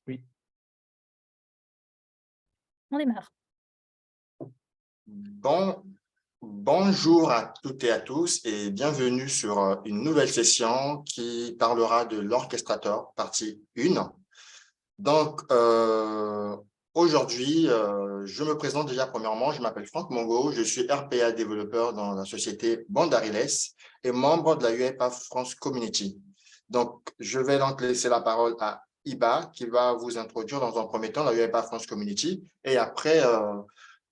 Oui. On démarre. Bon, bonjour à toutes et à tous et bienvenue sur une nouvelle session qui parlera de l'orchestrateur, partie 1. Donc, aujourd'hui, je me présente déjà premièrement, je m'appelle Franck Mongo, je suis RPA développeur dans la société Bondariles et membre de la UiPath France Community. Donc, je vais donc laisser la parole à Iba qui va vous introduire dans un premier temps la UiPath France Community et après,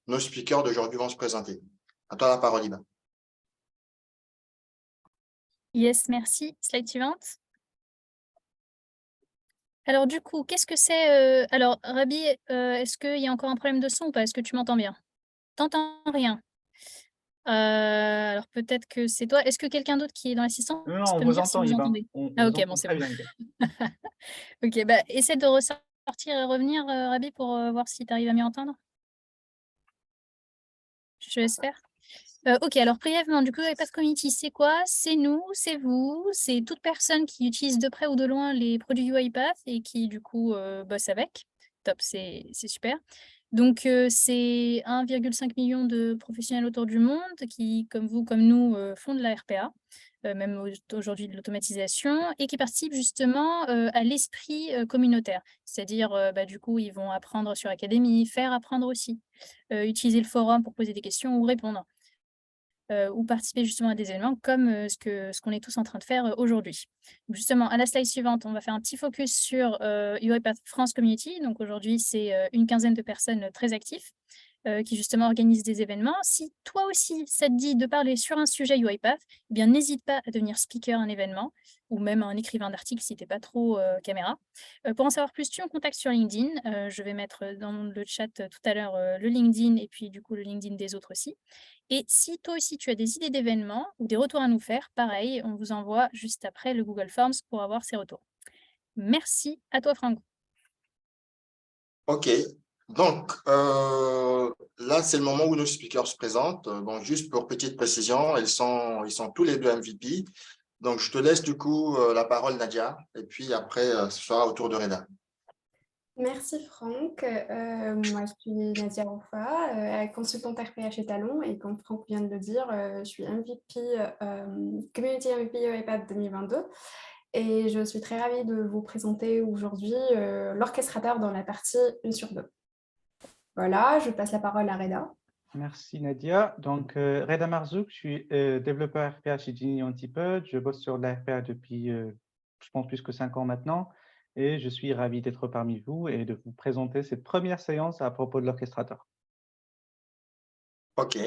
nos speakers d'aujourd'hui vont se présenter. À toi la parole, Iba. Yes, merci. Slide suivante. Alors du coup, qu'est-ce que c'est Alors Rabi, est-ce qu'il y a encore un problème de son ou pas? Est-ce que tu m'entends bien? T'entends rien? Alors peut-être que c'est toi. Est-ce que quelqu'un d'autre qui est dans l'assistance Non, non, on peut me vous dire si entend, vous Iba. entendez? On Ah vous ok, bon, entend c'est très bon. bien, Iba. Ok, bah essaie de ressortir et revenir, Rabi, pour voir si tu arrives à mieux entendre. Je laisse faire. Ok, alors brièvement, du coup, UiPath Community, c'est quoi? C'est nous, c'est vous, c'est toute personne qui utilise de près ou de loin les produits UiPath et qui, du coup, bosse avec. Top, c'est super. Donc, c'est 1,5 million de professionnels autour du monde qui, comme vous, comme nous, font de la RPA, même aujourd'hui de l'automatisation, et qui participent justement à l'esprit communautaire. C'est-à-dire, du coup, ils vont apprendre sur Académie, faire apprendre aussi, utiliser le forum pour poser des questions ou répondre. Ou participer justement à des événements comme ce qu'on est tous en train de faire aujourd'hui. Justement, à la slide suivante, on va faire un petit focus sur UiPath France Community. Donc aujourd'hui, c'est une quinzaine de personnes très actives qui justement organisent des événements. Si toi aussi, ça te dit de parler sur un sujet UiPath, eh bien n'hésite pas à devenir speaker à un événement ou même un écrivain d'article si tu n'es pas trop caméra. Pour en savoir plus, tu me contactes sur LinkedIn. Je vais mettre dans le chat tout à l'heure le LinkedIn et puis du coup le LinkedIn des autres aussi. Et si toi aussi tu as des idées d'événements ou des retours à nous faire, pareil, on vous envoie juste après le Google Forms pour avoir ces retours. Merci à toi, Franck. OK. Donc, là, c'est le moment où nos speakers se présentent. Bon, juste pour petite précision, ils sont tous les deux MVP. Donc, je te laisse du coup la parole, Nadia, et puis après, ce sera au tour de Reda. Merci Franck. Moi, je suis Nadia Roufa, consultante RPA chez Talon et comme Franck vient de le dire, je suis MVP, Community MVP UiPath 2022 et je suis très ravie de vous présenter aujourd'hui l'orchestrateur dans la partie 1 sur 2. Voilà, je passe la parole à Reda. Merci, Nadia. Donc, Reda Marzouk, je suis développeur RPA chez Genie Antipode. Je bosse sur la RPA depuis, je pense, plus que 5 ans maintenant. Et je suis ravi d'être parmi vous et de vous présenter cette première séance à propos de l'orchestrateur. OK.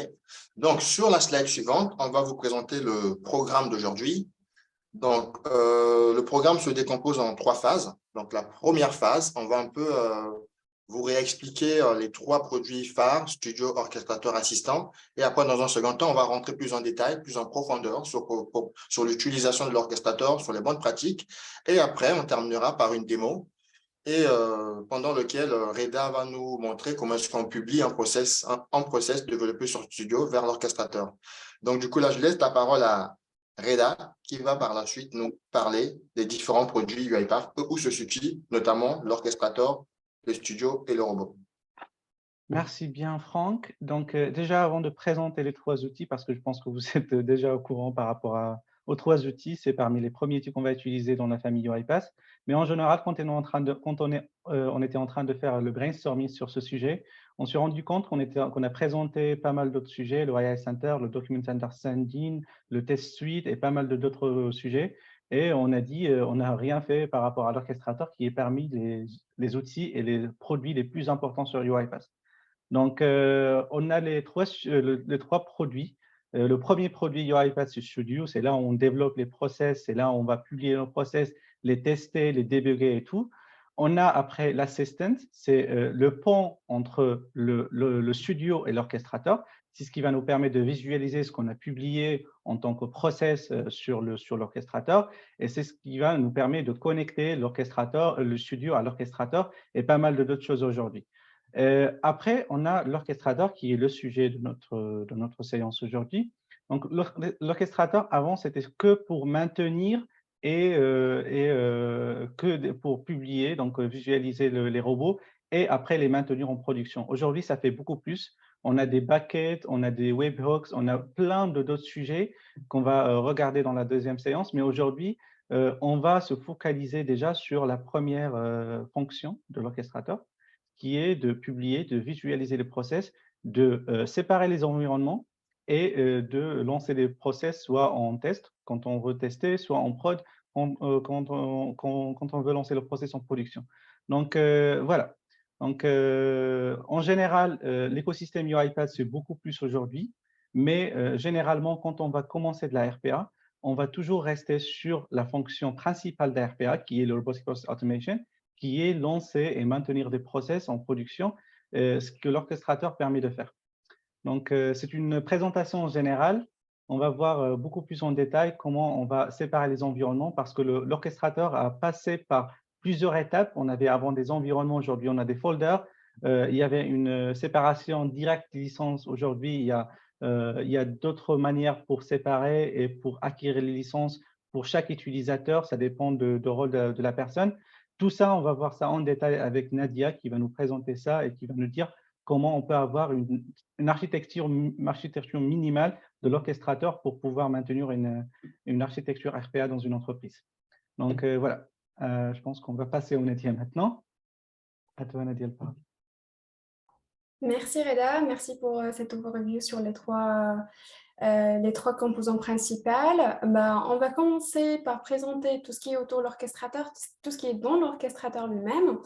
Donc, sur la slide suivante, on va vous présenter le programme d'aujourd'hui. Donc, le programme se décompose en 3 phases. Donc, la première phase, on va un peu vous réexpliquer les 3 produits phares, Studio, Orchestrateur, Assistant. Et après, dans un second temps, on va rentrer plus en détail, plus en profondeur sur l'utilisation de l'orchestrateur, sur les bonnes pratiques. Et après, on terminera par une démo et pendant lequel Reda va nous montrer comment est-ce qu'on publie un process développé sur Studio vers l'orchestrateur. Donc, du coup, là, je laisse la parole à Reda qui va par la suite nous parler des différents produits UiPath, où se situe notamment l'orchestrateur, le studio et le robot. Merci bien, Franck. Donc, déjà, avant de présenter les 3 outils, parce que je pense que vous êtes déjà au courant par rapport aux 3 outils, c'est parmi les premiers outils qu'on va utiliser dans la famille UiPath. Mais en général, quand on était en train de faire le brainstorming sur ce sujet, on s'est rendu compte qu'on a présenté pas mal d'autres sujets, le AI Center, le Document Understanding, le Test Suite et pas mal d'autres sujets. Et on a dit, on n'a rien fait par rapport à l'orchestrateur qui est parmi les outils et les produits les plus importants sur UiPath. Donc, on a les 3 produits. Le premier produit UiPath Studio, c'est là où on développe les process, c'est là où on va publier nos process, les tester, les débugger et tout. On a après l'Assistant, c'est le pont entre le studio et l'orchestrateur. C'est ce qui va nous permettre de visualiser ce qu'on a publié en tant que process sur l'orchestrateur. Et c'est ce qui va nous permettre de connecter l'orchestrateur, le studio à l'orchestrateur et pas mal d'autres choses aujourd'hui. Après, on a l'orchestrateur qui est le sujet de notre séance aujourd'hui. Donc, l'orchestrateur, avant, c'était que pour maintenir que pour publier, donc visualiser les robots et après les maintenir en production. Aujourd'hui, ça fait beaucoup plus. On a des buckets, on a des webhooks, on a plein d'autres sujets qu'on va regarder dans la deuxième séance. Mais aujourd'hui, on va se focaliser déjà sur la première fonction de l'orchestrateur, qui est de publier, de visualiser les process, de séparer les environnements et de lancer les process soit en test, quand on veut tester, soit en prod, quand on veut lancer le process en production. Donc, voilà. Donc, en général, l'écosystème UiPath, c'est beaucoup plus aujourd'hui, mais généralement, quand on va commencer de la RPA, on va toujours rester sur la fonction principale de la RPA, qui est le Robotic Process Automation, qui est lancer et maintenir des process en production, ce que l'orchestrateur permet de faire. Donc, c'est une présentation générale. On va voir beaucoup plus en détail comment on va séparer les environnements parce que l'orchestrateur a passé par plusieurs étapes. On avait avant des environnements, aujourd'hui on a des folders. Il y avait une séparation directe des licences. Aujourd'hui, il y a d'autres manières pour séparer et pour acquérir les licences pour chaque utilisateur. Ça dépend du rôle de la personne. Tout ça, on va voir ça en détail avec Nadia qui va nous présenter ça et qui va nous dire comment on peut avoir une architecture minimale de l'orchestrateur pour pouvoir maintenir une architecture RPA dans une entreprise. Donc, voilà. Je pense qu'on va passer au Nadia maintenant. À toi, Nadia, le parole. Merci Reda, merci pour cette overview sur les trois composants principaux. On va commencer par présenter tout ce qui est autour de l'orchestrateur, tout ce qui est dans l'orchestrateur lui-même.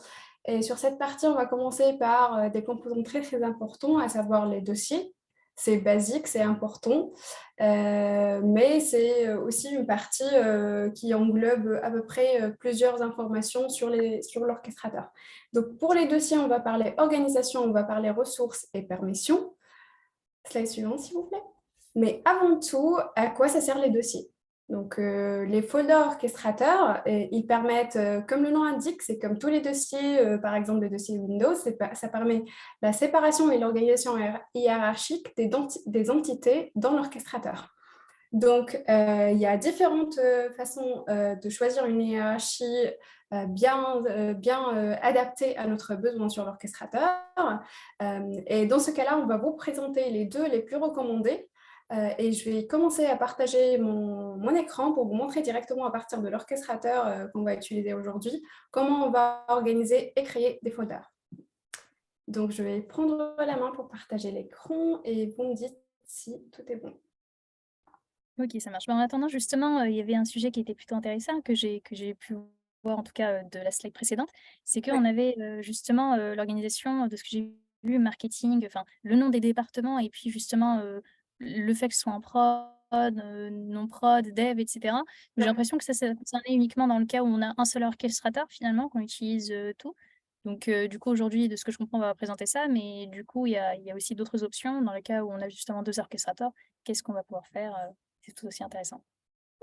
Et sur cette partie, on va commencer par des composants très, très importants, à savoir les dossiers. C'est basique, c'est important, mais c'est aussi une partie qui englobe à peu près plusieurs informations sur l'orchestrateur. Donc, pour les dossiers, on va parler organisation, on va parler ressources et permissions. Slide suivante, s'il vous plaît. Mais avant tout, à quoi ça sert les dossiers? Donc, les folders orchestrateurs, ils permettent, comme le nom indique, c'est comme tous les dossiers, par exemple les dossiers Windows, ça permet la séparation et l'organisation hiérarchique des entités dans l'orchestrateur. Donc, il y a différentes façons de choisir une hiérarchie bien adaptée à notre besoin sur l'orchestrateur. Et dans ce cas-là, on va vous présenter les deux les plus recommandés. Et je vais commencer à partager mon écran pour vous montrer directement à partir de l'orchestrateur qu'on va utiliser aujourd'hui, comment on va organiser et créer des folders. Donc, je vais prendre la main pour partager l'écran et vous me dites si tout est bon. Ok, ça marche. En attendant, justement, il y avait un sujet qui était plutôt intéressant que j'ai pu voir, en tout cas de la slide précédente, c'est qu'on avait justement l'organisation de ce que j'ai vu, marketing, enfin le nom des départements et puis justement le fait que ce soit en prod, non prod, dev, etc. J'ai l'impression que ça concernait uniquement dans le cas où on a un seul orchestrateur finalement, qu'on utilise tout. Donc du coup, aujourd'hui, de ce que je comprends, on va présenter ça, mais du coup, il y a aussi d'autres options dans le cas où on a justement deux orchestrateurs. Qu'est-ce qu'on va pouvoir faire c'est tout aussi intéressant.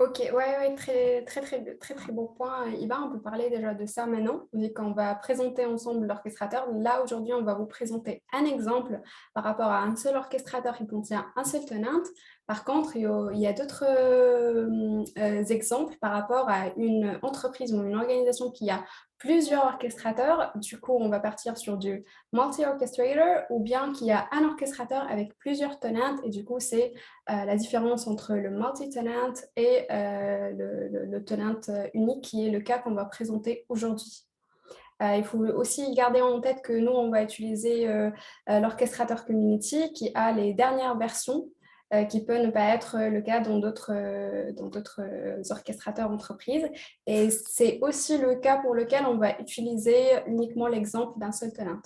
Ok, ouais, très bon point, Iba. On peut parler déjà de ça maintenant, vu qu'on va présenter ensemble l'orchestrateur. Là, aujourd'hui, on va vous présenter un exemple par rapport à un seul orchestrateur qui contient un seul tenant. Par contre, il y a d'autres exemples par rapport à une entreprise ou une organisation qui a plusieurs orchestrateurs. Du coup, on va partir sur du multi-orchestrator ou bien qui a un orchestrateur avec plusieurs tenants. Et du coup, c'est la différence entre le multi-tenant et le tenant unique, qui est le cas qu'on va présenter aujourd'hui. Il faut aussi garder en tête que nous, on va utiliser l'orchestrateur Community qui a les dernières versions, qui peut ne pas être le cas dans d'autres orchestrateurs entreprises. Et c'est aussi le cas pour lequel on va utiliser uniquement l'exemple d'un seul tenant.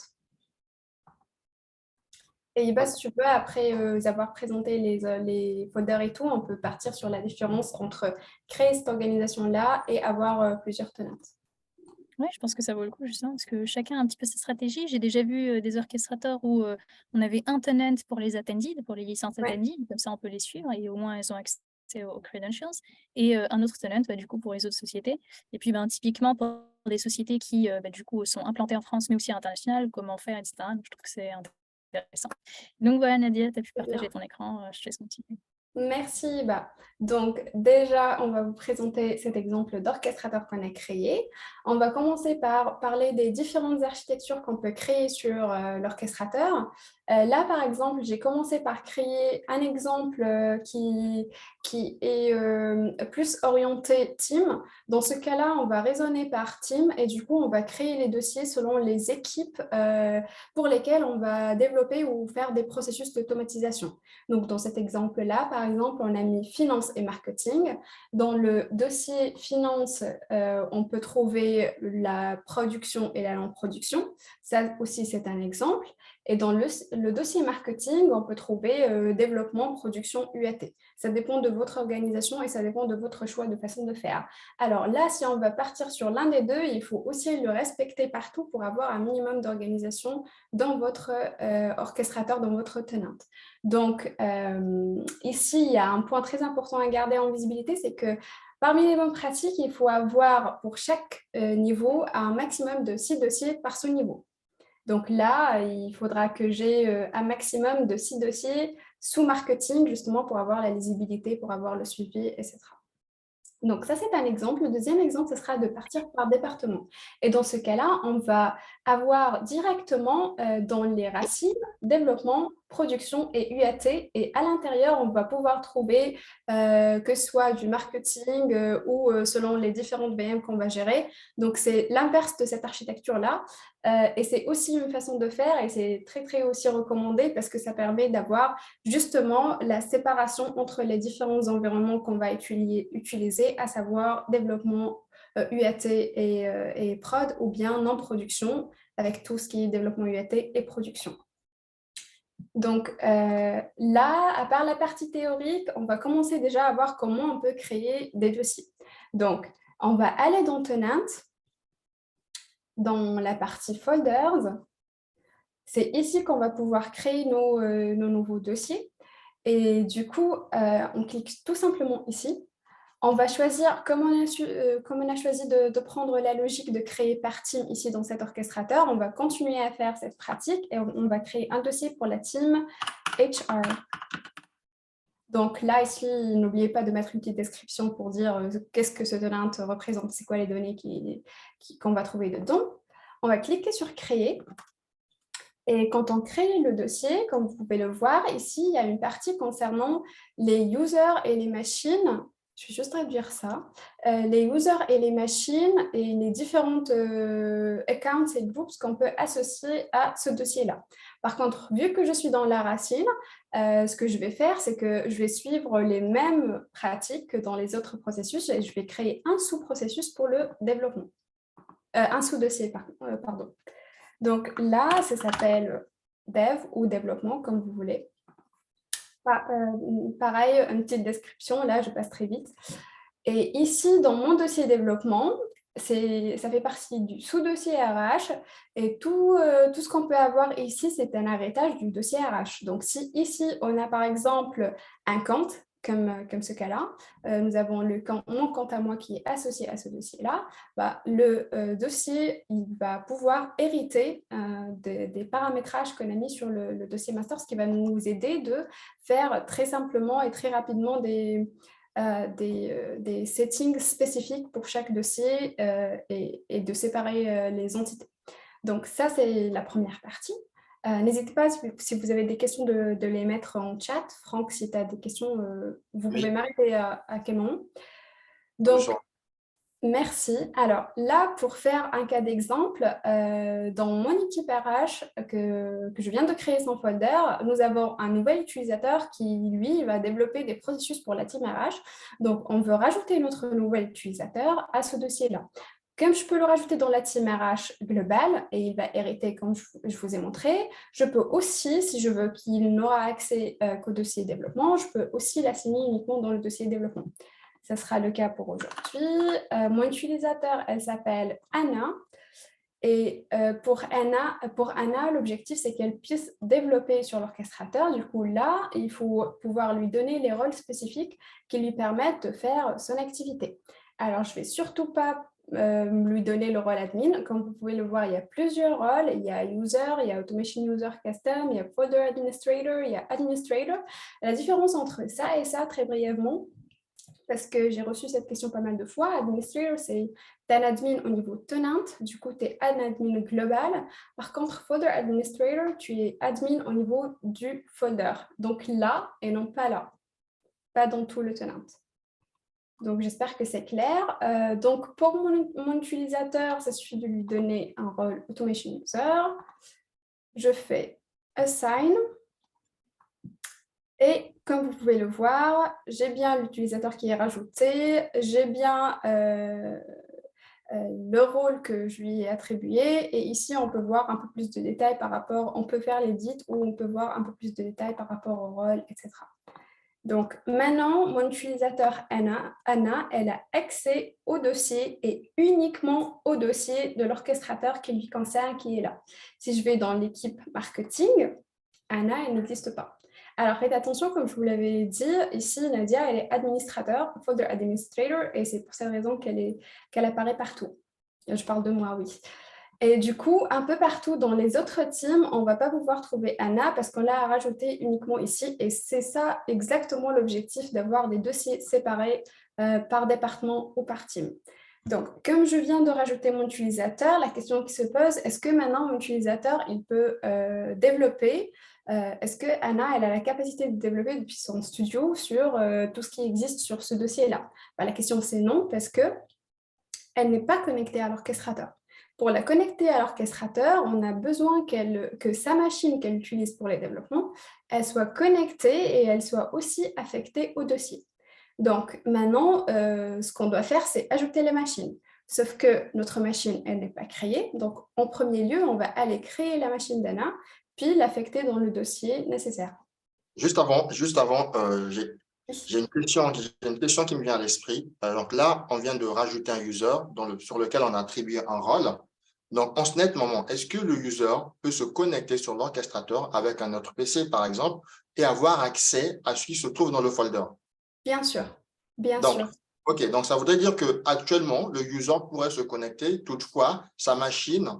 Et Iba, si tu veux, après avoir présenté les folders et tout, on peut partir sur la différence entre créer cette organisation-là et avoir plusieurs tenants. Oui, je pense que ça vaut le coup, justement, parce que chacun a un petit peu sa stratégie. J'ai déjà vu des orchestrateurs où on avait un tenant pour les attended, pour les licences attended, comme ça on peut les suivre et au moins elles ont accès aux credentials, et un autre tenant, du coup, pour les autres sociétés. Et puis, typiquement, pour des sociétés qui, du coup, sont implantées en France, mais aussi à l'international, comment faire, etc. Donc, je trouve que c'est intéressant. Donc, voilà, Nadia, tu as pu partager ton écran. Je te laisse continuer. Merci. Donc, déjà, on va vous présenter cet exemple d'orchestrateur qu'on a créé. On va commencer par parler des différentes architectures qu'on peut créer sur l'orchestrateur. Là, par exemple, j'ai commencé par créer un exemple qui est plus orienté team. Dans ce cas-là, on va raisonner par team et du coup, on va créer les dossiers selon les équipes pour lesquelles on va développer ou faire des processus d'automatisation. Donc, dans cet exemple-là, par exemple, on a mis finance et marketing. Dans le dossier finance, on peut trouver la production et la non-production. Ça aussi, c'est un exemple. Et dans le dossier marketing, on peut trouver développement, production, UAT. Ça dépend de votre organisation et ça dépend de votre choix de façon de faire. Alors là, si on va partir sur l'un des deux, il faut aussi le respecter partout pour avoir un minimum d'organisation dans votre orchestrateur, dans votre tenante. Donc, ici, il y a un point très important à garder en visibilité, c'est que parmi les bonnes pratiques, il faut avoir pour chaque niveau un maximum de 6 dossiers par ce niveau. Donc là, il faudra que j'ai un maximum de 6 dossiers sous marketing, justement pour avoir la lisibilité, pour avoir le suivi, etc. Donc ça, c'est un exemple. Le deuxième exemple, ce sera de partir par département. Et dans ce cas-là, on va avoir directement dans les racines, développement, production et UAT. Et à l'intérieur, on va pouvoir trouver que ce soit du marketing ou selon les différentes VM qu'on va gérer. Donc c'est l'inverse de cette architecture-là. Et c'est aussi une façon de faire et c'est très, très aussi recommandé parce que ça permet d'avoir justement la séparation entre les différents environnements qu'on va utiliser, à savoir développement UAT et prod, ou bien non-production, avec tout ce qui est développement UAT et production. Donc là, à part la partie théorique, on va commencer déjà à voir comment on peut créer des dossiers. Donc, on va aller dans Tenant, dans la partie Folders. C'est ici qu'on va pouvoir créer nos nouveaux dossiers. Et du coup, on clique tout simplement ici. On va choisir, comme on a choisi de prendre la logique de créer par team ici dans cet orchestrateur, on va continuer à faire cette pratique et on va créer un dossier pour la team HR. Donc là, ici, n'oubliez pas de mettre une petite description pour dire qu'est-ce que ce tenant représente, c'est quoi les données qu'on va trouver dedans. On va cliquer sur créer. Et quand on crée le dossier, comme vous pouvez le voir, ici, il y a une partie concernant les users et les machines. Je vais juste réduire ça. Les users et les machines et les différentes accounts et groups qu'on peut associer à ce dossier-là. Par contre, vu que je suis dans la racine, ce que je vais faire, c'est que je vais suivre les mêmes pratiques que dans les autres processus et je vais créer un sous-processus pour le développement. Un sous-dossier, pardon. Donc là, ça s'appelle dev ou développement, comme vous voulez. Pareil, une petite description, là, je passe très vite. Et ici, dans mon dossier développement, ça fait partie du sous-dossier RH et tout ce qu'on peut avoir ici, c'est un arrêtage du dossier RH. Donc, si ici, on a par exemple un compte, comme ce cas-là, nous avons mon compte à moi qui est associé à ce dossier-là, le dossier il va pouvoir hériter des paramétrages qu'on a mis sur le dossier master, ce qui va nous aider de faire très simplement et très rapidement des settings spécifiques pour chaque dossier et de séparer les entités. Donc ça, c'est la première partie. N'hésitez pas, si vous avez des questions, de les mettre en chat. Franck, si tu as des questions, vous pouvez m'arrêter à quel moment. Donc, merci. Alors là, pour faire un cas d'exemple, dans mon équipe RH que je viens de créer son folder, nous avons un nouvel utilisateur qui, lui, va développer des processus pour la team RH. Donc, on veut rajouter notre nouvel utilisateur à ce dossier-là. Comme je peux le rajouter dans la team RH globale et il va hériter comme je vous ai montré, je peux aussi, si je veux qu'il n'aura accès qu'au dossier développement, je peux aussi l'assigner uniquement dans le dossier développement. Ce sera le cas pour aujourd'hui. Mon utilisateur, elle s'appelle Anna. Et pour Anna, l'objectif, c'est qu'elle puisse développer sur l'orchestrateur. Du coup, là, il faut pouvoir lui donner les rôles spécifiques qui lui permettent de faire son activité. Alors, je ne vais surtout pas lui donner le rôle admin. Comme vous pouvez le voir, il y a plusieurs rôles. Il y a user, il y a automation user custom, il y a folder administrator, il y a administrator. La différence entre ça et ça, très brièvement, parce que j'ai reçu cette question pas mal de fois. Administrator, c'est un admin au niveau tenante, du coup, tu es un admin global. Par contre, folder administrator, tu es admin au niveau du folder. Donc là, et non pas là, pas dans tout le tenant. Donc, j'espère que c'est clair. Donc, pour mon utilisateur, ça suffit de lui donner un rôle automation user. Je fais assign. Et comme vous pouvez le voir, j'ai bien l'utilisateur qui est rajouté, j'ai bien le rôle que je lui ai attribué. Et ici, on peut voir un peu plus de détails par rapport, on peut faire l'édit ou on peut voir un peu plus de détails par rapport au rôle, etc. Donc maintenant, mon utilisateur Anna, elle a accès au dossier et uniquement au dossier de l'orchestrateur qui lui concerne, qui est là. Si je vais dans l'équipe marketing, Anna, elle n'existe pas. Alors faites attention, comme je vous l'avais dit, ici Nadia, elle est administrateur, folder administrator, et c'est pour cette raison qu'elle apparaît partout. Je parle de moi, oui. Et du coup, un peu partout dans les autres teams, on ne va pas pouvoir trouver Anna parce qu'on l'a rajouté uniquement ici. Et c'est ça exactement l'objectif d'avoir des dossiers séparés par département ou par team. Donc, comme je viens de rajouter mon utilisateur, la question qui se pose, est-ce que maintenant mon utilisateur, il peut développer est-ce que Anna, elle a la capacité de développer depuis son studio sur tout ce qui existe sur ce dossier-là? La question, c'est non, parce qu'elle n'est pas connectée à l'orchestrateur. Pour la connecter à l'orchestrateur, on a besoin que sa machine qu'elle utilise pour les développements, elle soit connectée et elle soit aussi affectée au dossier. Donc maintenant, ce qu'on doit faire, c'est ajouter les machines. Sauf que notre machine, elle n'est pas créée. Donc en premier lieu, on va aller créer la machine d'Anna, puis l'affecter dans le dossier nécessaire. Juste avant, j'ai une question qui me vient à l'esprit. Donc là, on vient de rajouter un user sur lequel on a attribué un rôle. Donc, en ce net moment, est-ce que le user peut se connecter sur l'orchestrateur avec un autre PC, par exemple, et avoir accès à ce qui se trouve dans le folder? Bien sûr, bien donc, sûr. OK, donc ça voudrait dire qu'actuellement, le user pourrait se connecter. Toutefois, sa machine,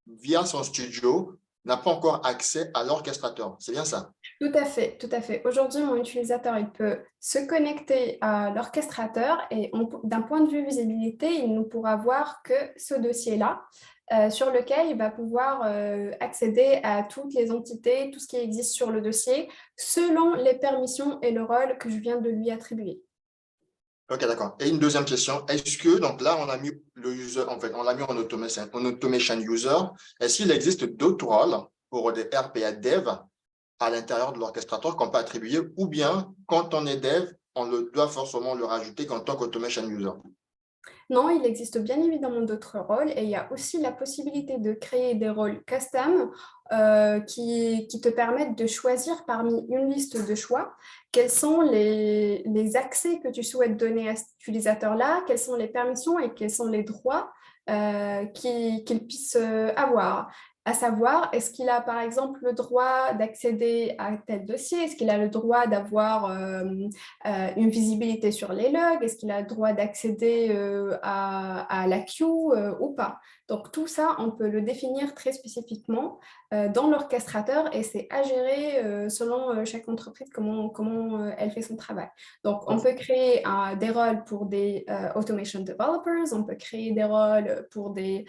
via son studio, n'a pas encore accès à l'orchestrateur. C'est bien ça? Tout à fait, tout à fait. Aujourd'hui, mon utilisateur, il peut se connecter à l'orchestrateur et d'un point de vue visibilité, il ne pourra voir que ce dossier-là, sur lequel il va pouvoir accéder à toutes les entités, tout ce qui existe sur le dossier, selon les permissions et le rôle que je viens de lui attribuer. OK, d'accord. Et une deuxième question, est-ce que, donc là, on a mis le user, en fait, on l'a mis en automation user. Est-ce qu'il existe d'autres rôles pour des RPA dev à l'intérieur de l'orchestrateur qu'on peut attribuer, ou bien quand on est dev, on doit forcément le rajouter en tant qu'automation user? Non, il existe bien évidemment d'autres rôles et il y a aussi la possibilité de créer des rôles custom qui te permettent de choisir parmi une liste de choix quels sont les accès que tu souhaites donner à cet utilisateur-là, quelles sont les permissions et quels sont les droits qu'il puisse avoir. À savoir, est-ce qu'il a par exemple le droit d'accéder à tel dossier? Est-ce qu'il a le droit d'avoir une visibilité sur les logs? Est-ce qu'il a le droit d'accéder à la queue ou pas? Donc tout ça, on peut le définir très spécifiquement dans l'orchestrateur et c'est à gérer selon chaque entreprise comment elle fait son travail. Donc on peut créer des rôles pour des automation developers, on peut créer des rôles pour des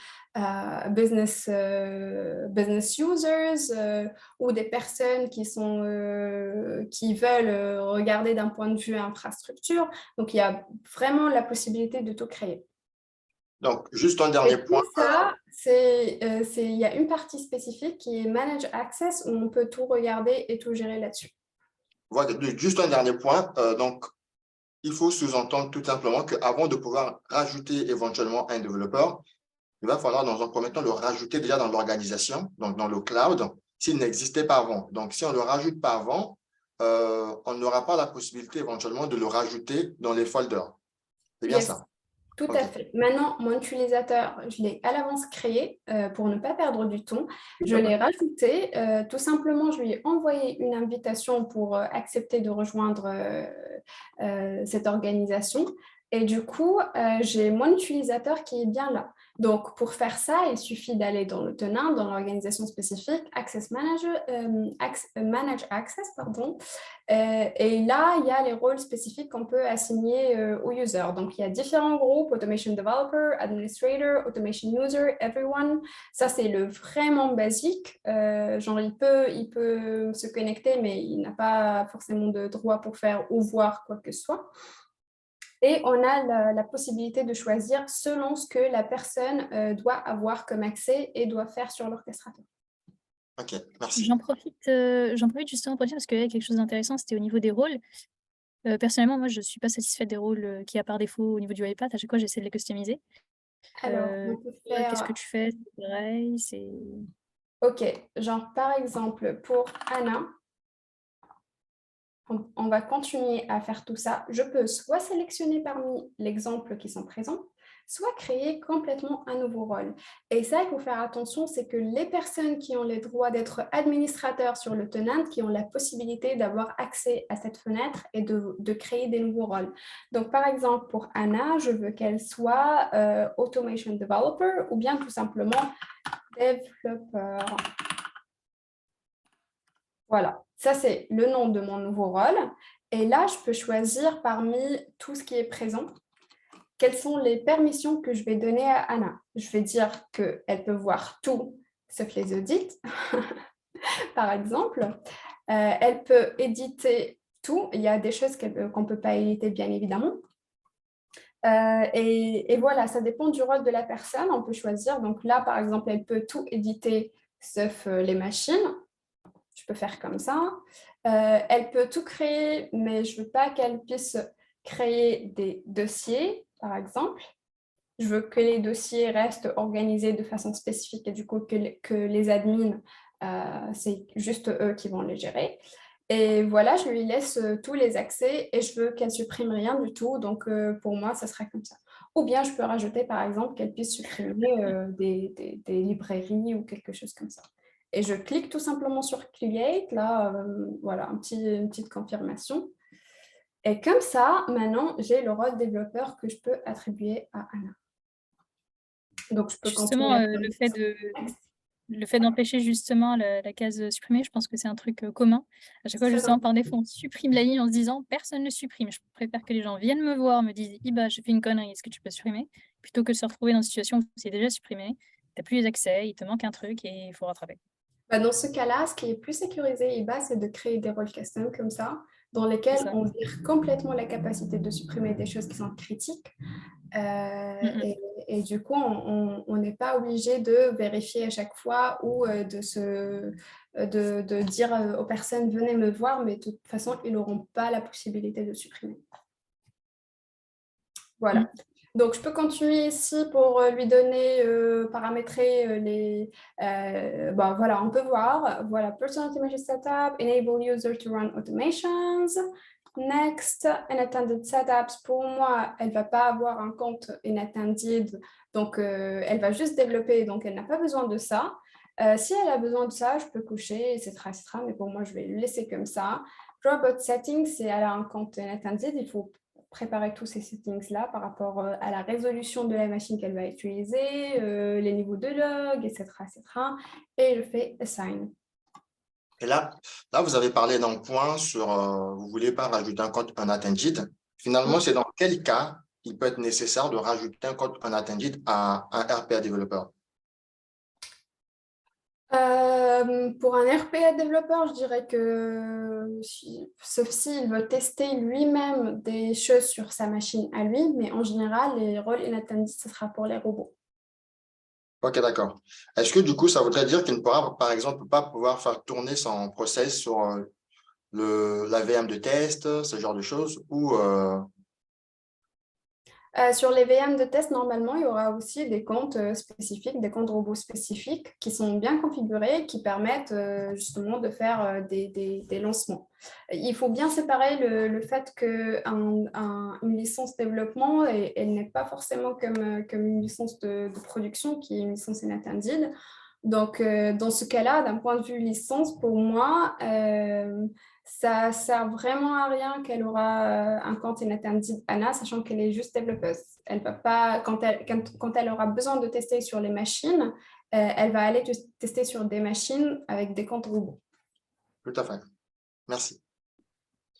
business users ou des personnes qui veulent regarder d'un point de vue infrastructure. Donc, il y a vraiment la possibilité de tout créer. Donc, juste un dernier point. Tout ça, il y a une partie spécifique qui est Manage Access où on peut tout regarder et tout gérer là-dessus. Voilà, juste un dernier point. Donc, il faut sous-entendre tout simplement qu'avant de pouvoir rajouter éventuellement un développeur, il va falloir dans un premier temps le rajouter déjà dans l'organisation, donc dans le cloud, s'il n'existait pas avant. Donc, si on ne le rajoute pas avant, on n'aura pas la possibilité éventuellement de le rajouter dans les folders. C'est bien ça? Tout à fait. Maintenant, mon utilisateur, je l'ai à l'avance créé pour ne pas perdre du temps. Je l'ai rajouté. Tout simplement, je lui ai envoyé une invitation pour accepter de rejoindre cette organisation. Et du coup, j'ai mon utilisateur qui est bien là. Donc, pour faire ça, il suffit d'aller dans le tenant, dans l'organisation spécifique, Access Manager, Manage Access, pardon. Et là, il y a les rôles spécifiques qu'on peut assigner aux users. Donc, il y a différents groupes, Automation Developer, Administrator, Automation User, Everyone. Ça, c'est le vraiment basique. Genre, il peut se connecter, mais il n'a pas forcément de droit pour faire ou voir quoi que ce soit. Et on a la possibilité de choisir selon ce que la personne doit avoir comme accès et doit faire sur l'orchestrateur. Ok, merci. J'en profite justement pour dire, parce qu'il y a quelque chose d'intéressant, c'était au niveau des rôles. Personnellement, moi, je ne suis pas satisfaite des rôles qu'il y a par défaut au niveau du UiPath. À chaque fois, j'essaie de les customiser. Alors, on peut faire... Qu'est-ce que tu fais? C'est pareil, c'est... Ok, genre par exemple, pour Anna, on va continuer à faire tout ça. Je peux soit sélectionner parmi l'exemple qui sont présents, soit créer complètement un nouveau rôle. Et ça, il faut faire attention, c'est que les personnes qui ont les droits d'être administrateurs sur le tenant, qui ont la possibilité d'avoir accès à cette fenêtre et de créer des nouveaux rôles. Donc, par exemple, pour Anna, je veux qu'elle soit Automation Developer ou bien tout simplement développeur. Voilà, ça c'est le nom de mon nouveau rôle. Et là, je peux choisir parmi tout ce qui est présent, quelles sont les permissions que je vais donner à Anna. Je vais dire qu'elle peut voir tout, sauf les audits, par exemple. Elle peut éditer tout. Il y a des choses qu'on ne peut pas éditer, bien évidemment. Et voilà, ça dépend du rôle de la personne. On peut choisir. Donc là, par exemple, elle peut tout éditer, sauf les machines. Je peux faire comme ça. Elle peut tout créer, mais je ne veux pas qu'elle puisse créer des dossiers, par exemple. Je veux que les dossiers restent organisés de façon spécifique et du coup que les admins, c'est juste eux qui vont les gérer. Et voilà, je lui laisse tous les accès et je veux qu'elle supprime rien du tout. Donc, pour moi, ça sera comme ça. Ou bien, je peux rajouter, par exemple, qu'elle puisse supprimer des librairies ou quelque chose comme ça. Et je clique tout simplement sur Create, là, voilà, une petite confirmation. Et comme ça, maintenant, j'ai le rôle développeur que je peux attribuer à Anna. Donc, je peux Justement, continuer. le fait d'empêcher justement la case supprimer, je pense que c'est un truc commun. À chaque fois, justement, par défaut, on supprime la ligne en se disant personne ne supprime. Je préfère que les gens viennent me voir, me disent Iba, j'ai fait une connerie, est-ce que tu peux supprimer? Plutôt que de se retrouver dans une situation où c'est déjà supprimé, tu n'as plus les accès, il te manque un truc et il faut rattraper. Dans ce cas-là, ce qui est plus sécurisé et bas, c'est de créer des rôles custom comme ça, dans lesquels on vire complètement la capacité de supprimer des choses qui sont critiques. Et du coup, on n'est pas obligé de vérifier à chaque fois ou de dire aux personnes venez me voir, mais de toute façon, ils n'auront pas la possibilité de supprimer. Voilà. Donc, je peux continuer ici pour lui donner, paramétrer les... voilà, on peut voir. Voilà, Personal Automation Setup, Enable User to Run Automations. Next, Unattended Setups. Pour moi, elle ne va pas avoir un compte Unattended, donc elle va juste développer, donc elle n'a pas besoin de ça. Si elle a besoin de ça, je peux coucher, etc., etc. Mais pour moi, je vais le laisser comme ça. Robot Settings, c'est elle a un compte Unattended, il faut préparer tous ces settings-là par rapport à la résolution de la machine qu'elle va utiliser, les niveaux de log, etc., etc. Et je fais Assign. Et là, vous avez parlé d'un point sur vous ne voulez pas rajouter un compte unattended. Finalement, c'est dans quel cas il peut être nécessaire de rajouter un compte unattended à un RPA développeur? Pour un RPA développeur, je dirais que, sauf s'il veut tester lui-même des choses sur sa machine à lui, mais en général, les rôles inattended, ce sera pour les robots. Ok, d'accord. Est-ce que du coup, ça voudrait dire qu'il ne pourra, par exemple, pas pouvoir faire tourner son process sur la VM de test, ce genre de choses, ou Sur les VM de test, normalement, il y aura aussi des comptes spécifiques, des comptes robots spécifiques qui sont bien configurés, qui permettent justement de faire des lancements. Il faut bien séparer le fait qu'une licence développement, elle n'est pas forcément comme une licence de production qui est une licence inattended. Donc, dans ce cas-là, d'un point de vue licence, pour moi, Ça sert vraiment à rien qu'elle aura un compte inattended Anna, sachant qu'elle est juste développeuse. Elle va pas, quand elle aura besoin de tester sur les machines, elle va aller tester sur des machines avec des comptes robots. Tout à fait. Merci.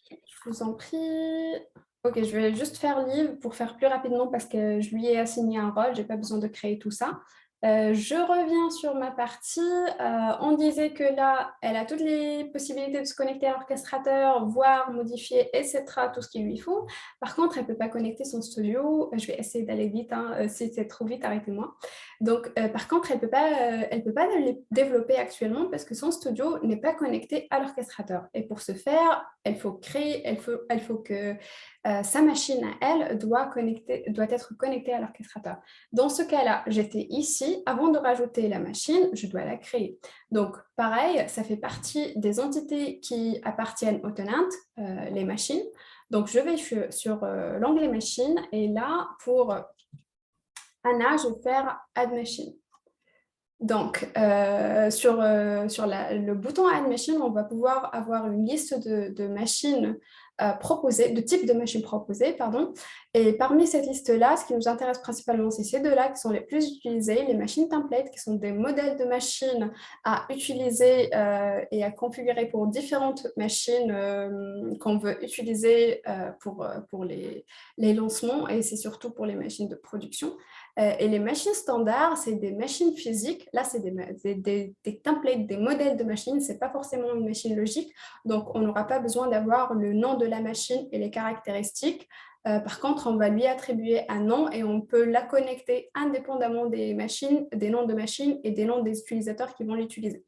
Je vous en prie. Ok, je vais juste faire Liv pour faire plus rapidement parce que je lui ai assigné un rôle, je n'ai pas besoin de créer tout ça. Je reviens sur ma partie. On disait que là, elle a toutes les possibilités de se connecter à l'orchestrateur, voir, modifier, etc., tout ce qu'il lui faut. Par contre, elle ne peut pas connecter son studio. Je vais essayer d'aller vite. Hein. Si c'est trop vite, arrêtez-moi. Donc, par contre, elle peut pas le développer actuellement parce que son studio n'est pas connecté à l'orchestrateur. Et pour ce faire, il faut que sa machine à elle doit être connectée à l'orchestrateur. Dans ce cas-là, j'étais ici. Avant de rajouter la machine, je dois la créer. Donc, pareil, ça fait partie des entités qui appartiennent au tenant, les machines. Donc, je vais sur l'onglet machine et là, pour Anna, je vais faire Add Machine. Donc, sur le bouton Add Machine, on va pouvoir avoir une liste de machines proposées, de types de machines proposées, pardon. Et parmi cette liste-là, ce qui nous intéresse principalement, c'est ces deux-là qui sont les plus utilisées, les machines templates, qui sont des modèles de machines à utiliser et à configurer pour différentes machines qu'on veut utiliser pour les lancements, et c'est surtout pour les machines de production. Et les machines standards, c'est des machines physiques. Là, c'est des templates, des modèles de machines. Ce n'est pas forcément une machine logique. Donc, on n'aura pas besoin d'avoir le nom de la machine et les caractéristiques. Par contre, on va lui attribuer un nom et on peut la connecter indépendamment des machines, des noms de machines et des noms des utilisateurs qui vont l'utiliser.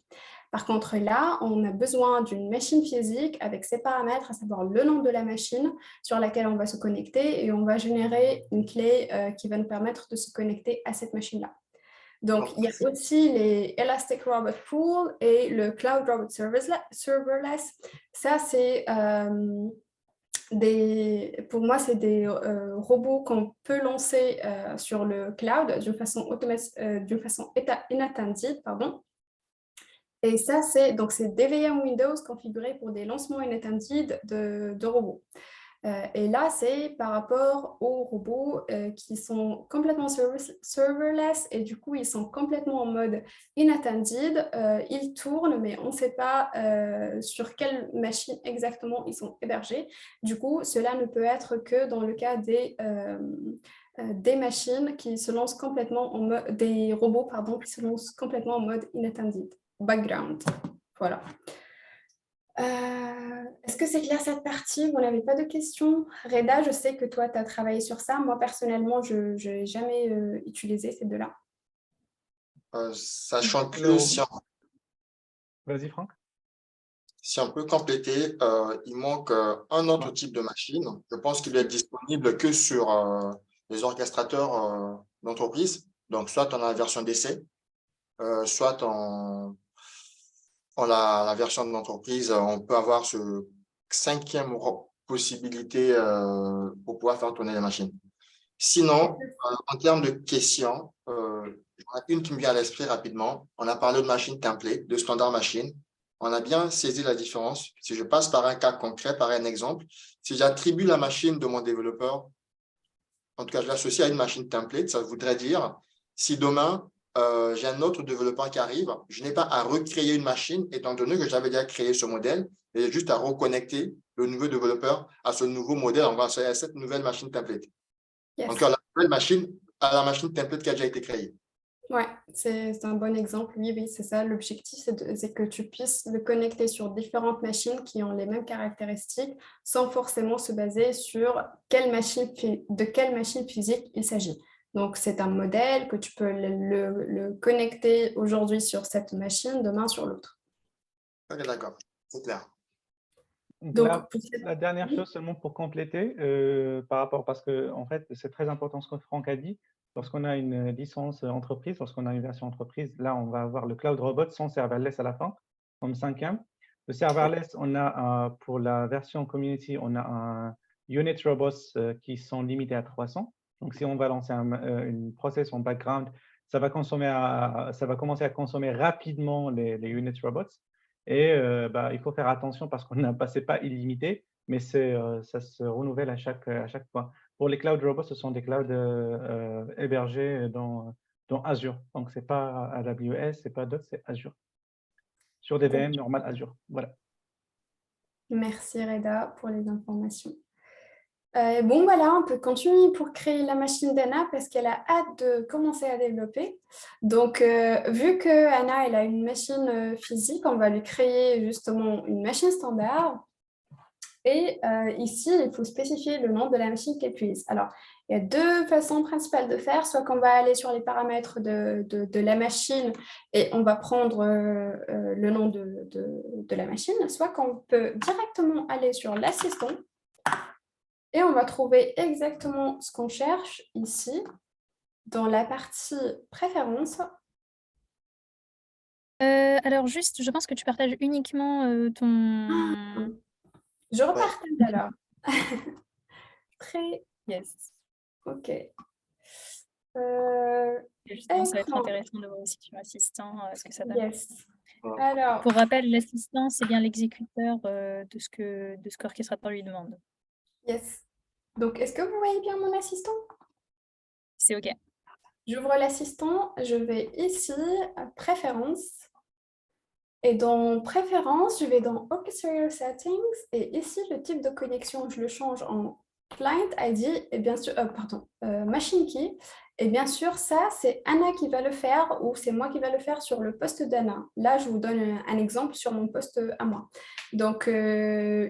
Par contre, là, on a besoin d'une machine physique avec ses paramètres, à savoir le nom de la machine sur laquelle on va se connecter et on va générer une clé qui va nous permettre de se connecter à cette machine-là. Donc, il y a aussi les Elastic Robot Pool et le Cloud Robot Serverless. Ça, c'est pour moi, c'est des robots qu'on peut lancer sur le cloud d'une façon inattendue, pardon. Et ça, c'est des VM Windows configurés pour des lancements inattendus de robots. Et là, c'est par rapport aux robots qui sont complètement serverless et du coup, ils sont complètement en mode inattended. Ils tournent, mais on ne sait pas sur quelle machine exactement ils sont hébergés. Du coup, cela ne peut être que dans le cas des machines qui se lancent complètement en mode, des robots, pardon, qui se lancent complètement en mode inattended. Background. Voilà. Est-ce que c'est clair cette partie? Vous n'avez pas de questions? Reda, je sais que toi, tu as travaillé sur ça. Moi, personnellement, je n'ai jamais utilisé ces deux-là. Sachant que Vas-y, Franck. Si on peut compléter, il manque un autre type de machine. Je pense qu'il est disponible que sur les orchestrateurs d'entreprise. Donc, soit on a la version d'essai, soit on la version de l'entreprise, on peut avoir ce 5e possibilité pour pouvoir faire tourner les machines. Sinon, en termes de questions, il y en a une qui me vient à l'esprit rapidement. On a parlé de machine template, de standard machine. On a bien saisi la différence. Si je passe par un cas concret, par un exemple, si j'attribue la machine de mon développeur, en tout cas, je l'associe à une machine template, ça voudrait dire, si demain, j'ai un autre développeur qui arrive, je n'ai pas à recréer une machine, étant donné que j'avais déjà créé ce modèle, et j'ai juste à reconnecter le nouveau développeur à ce nouveau modèle, on va à cette nouvelle machine template. Yes. Donc, la nouvelle machine à la machine template qui a déjà été créée. Oui, c'est un bon exemple. Oui, c'est ça. L'objectif, c'est que tu puisses le connecter sur différentes machines qui ont les mêmes caractéristiques sans forcément se baser sur de quelle machine physique il s'agit. Donc, c'est un modèle que tu peux le connecter aujourd'hui sur cette machine, demain sur l'autre. Ok, d'accord, c'est clair. Donc, la dernière chose seulement pour compléter, par rapport, parce que en fait, c'est très important ce que Franck a dit. Lorsqu'on a une licence entreprise, lorsqu'on a une version entreprise, là, on va avoir le Cloud Robot sans serverless à la fin, comme 5e. Le serverless, on a pour la version community, on a un unit robots qui sont limités à 300. Donc, si on va lancer une process en background, ça va commencer à consommer rapidement les unit robots. Et il faut faire attention parce qu'on n'a pas, c'est pas illimité, mais ça se renouvelle à chaque fois. Pour les cloud robots, ce sont des clouds hébergés dans Azure. Donc, c'est pas AWS, c'est pas d'autres, c'est Azure. Sur des VM normales Azure. Voilà. Merci Reda pour les informations. Bon, voilà, on peut continuer pour créer la machine d'Anna parce qu'elle a hâte de commencer à développer. Donc, vu que Anna elle a une machine physique, on va lui créer justement une machine standard. Et ici, il faut spécifier le nom de la machine qu'elle puise. Alors, il y a deux façons principales de faire. Soit qu'on va aller sur les paramètres de la machine et on va prendre le nom de la machine, soit qu'on peut directement aller sur l'assistant et on va trouver exactement ce qu'on cherche ici, dans la partie préférences. Alors juste, je pense que tu partages uniquement ton... Je repartage alors. Très... Yes. OK. Justement, ça va être intéressant de voir aussi sur l'assistant ce que ça donne. Yes. Alors, pour rappel, l'assistant, c'est bien l'exécuteur de ce que l'orchestrateur lui demande. Yes. Donc, est-ce que vous voyez bien mon assistant? C'est OK. J'ouvre l'assistant, je vais ici, à Préférences. Et dans Préférences, je vais dans Orchestrator Settings. Et ici, le type de connexion, je le change en Client ID et bien sûr, Machine Key. Et bien sûr, ça, c'est Anna qui va le faire ou c'est moi qui va le faire sur le poste d'Anna. Là, je vous donne un exemple sur mon poste à moi. Donc,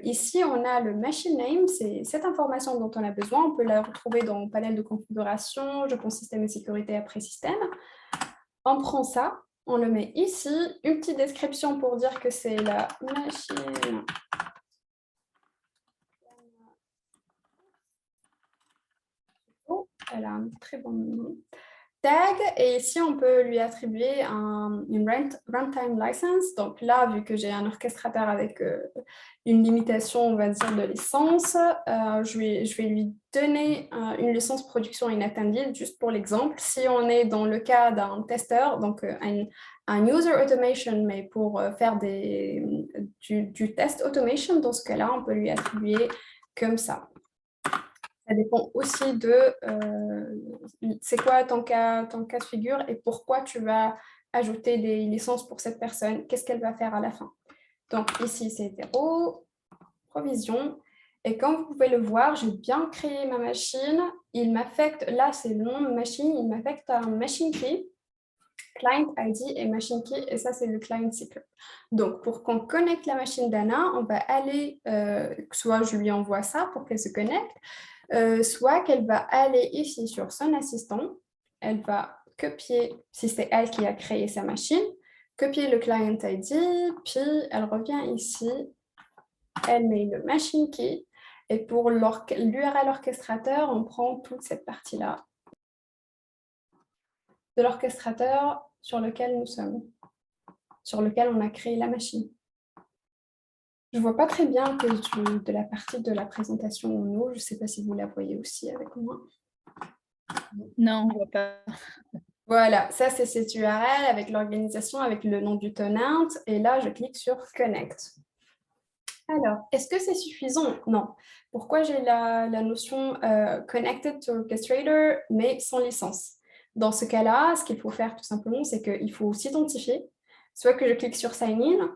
ici, on a le Machine Name. C'est cette information dont on a besoin. On peut la retrouver dans le panel de configuration, je pense système et sécurité après système. On prend ça, on le met ici. Une petite description pour dire que c'est la machine. Elle a un très bon nom. Tag, et ici on peut lui attribuer une runtime license. Donc là, vu que j'ai un orchestrateur avec une limitation, on va dire, de licence, je vais lui donner une licence production inattendue, juste pour l'exemple. Si on est dans le cas d'un testeur, donc un user automation, mais pour faire du test automation, dans ce cas-là, on peut lui attribuer comme ça. Ça dépend aussi de c'est quoi ton cas de figure et pourquoi tu vas ajouter des licences pour cette personne, qu'est-ce qu'elle va faire à la fin. Donc ici, c'est 0, provision. Et comme vous pouvez le voir, j'ai bien créé ma machine. Il m'affecte, là, c'est le nom de machine, il m'affecte un machine key, client ID et machine key, et ça, c'est le client secret. Donc, pour qu'on connecte la machine d'Anna, on va aller, soit je lui envoie ça pour qu'elle se connecte, soit qu'elle va aller ici sur son assistant, elle va copier, si c'est elle qui a créé sa machine, copier le client ID, puis elle revient ici, elle met le machine key, et pour l'URL orchestrateur, on prend toute cette partie-là de l'orchestrateur sur lequel nous sommes, sur lequel on a créé la machine. Je ne vois pas très bien de la partie de la présentation en haut. Je ne sais pas si vous la voyez aussi avec moi. Non, on ne voit pas. Voilà, ça c'est cette URL avec l'organisation, avec le nom du tenant. Et là, je clique sur Connect. Alors, est-ce que c'est suffisant? Non. Pourquoi j'ai la notion Connected to Orchestrator, mais sans licence? Dans ce cas-là, ce qu'il faut faire tout simplement, c'est qu'il faut s'identifier. Soit que je clique sur Sign In,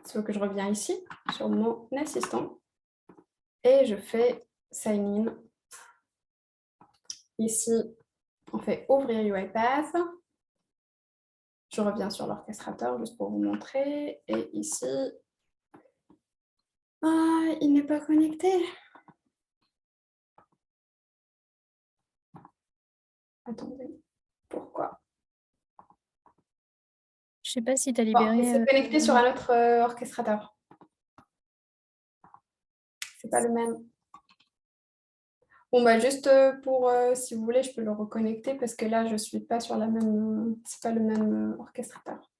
soit que je reviens ici, sur mon assistant, et je fais Sign In. Ici, on fait Ouvrir UiPath. Je reviens sur l'orchestrateur juste pour vous montrer. Et ici, il n'est pas connecté. Attendez, pourquoi? Je ne sais pas si tu as libéré... il s'est connecté sur un autre orchestrateur. C'est pas le même. Bon, bah juste pour, si vous voulez, je peux le reconnecter parce que là, je ne suis pas sur la même... c'est pas le même orchestrateur.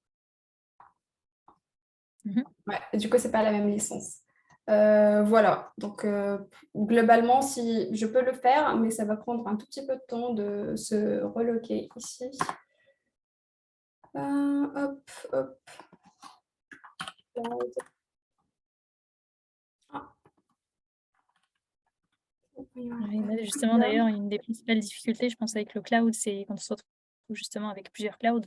Ouais, et du coup, c'est pas la même licence. Voilà, donc globalement, si je peux le faire, mais ça va prendre un tout petit peu de temps de se reloquer ici. Hop, hop. Ah. Oui, bah, justement, d'ailleurs, une des principales difficultés, je pense, avec le cloud, c'est quand on se retrouve justement avec plusieurs clouds.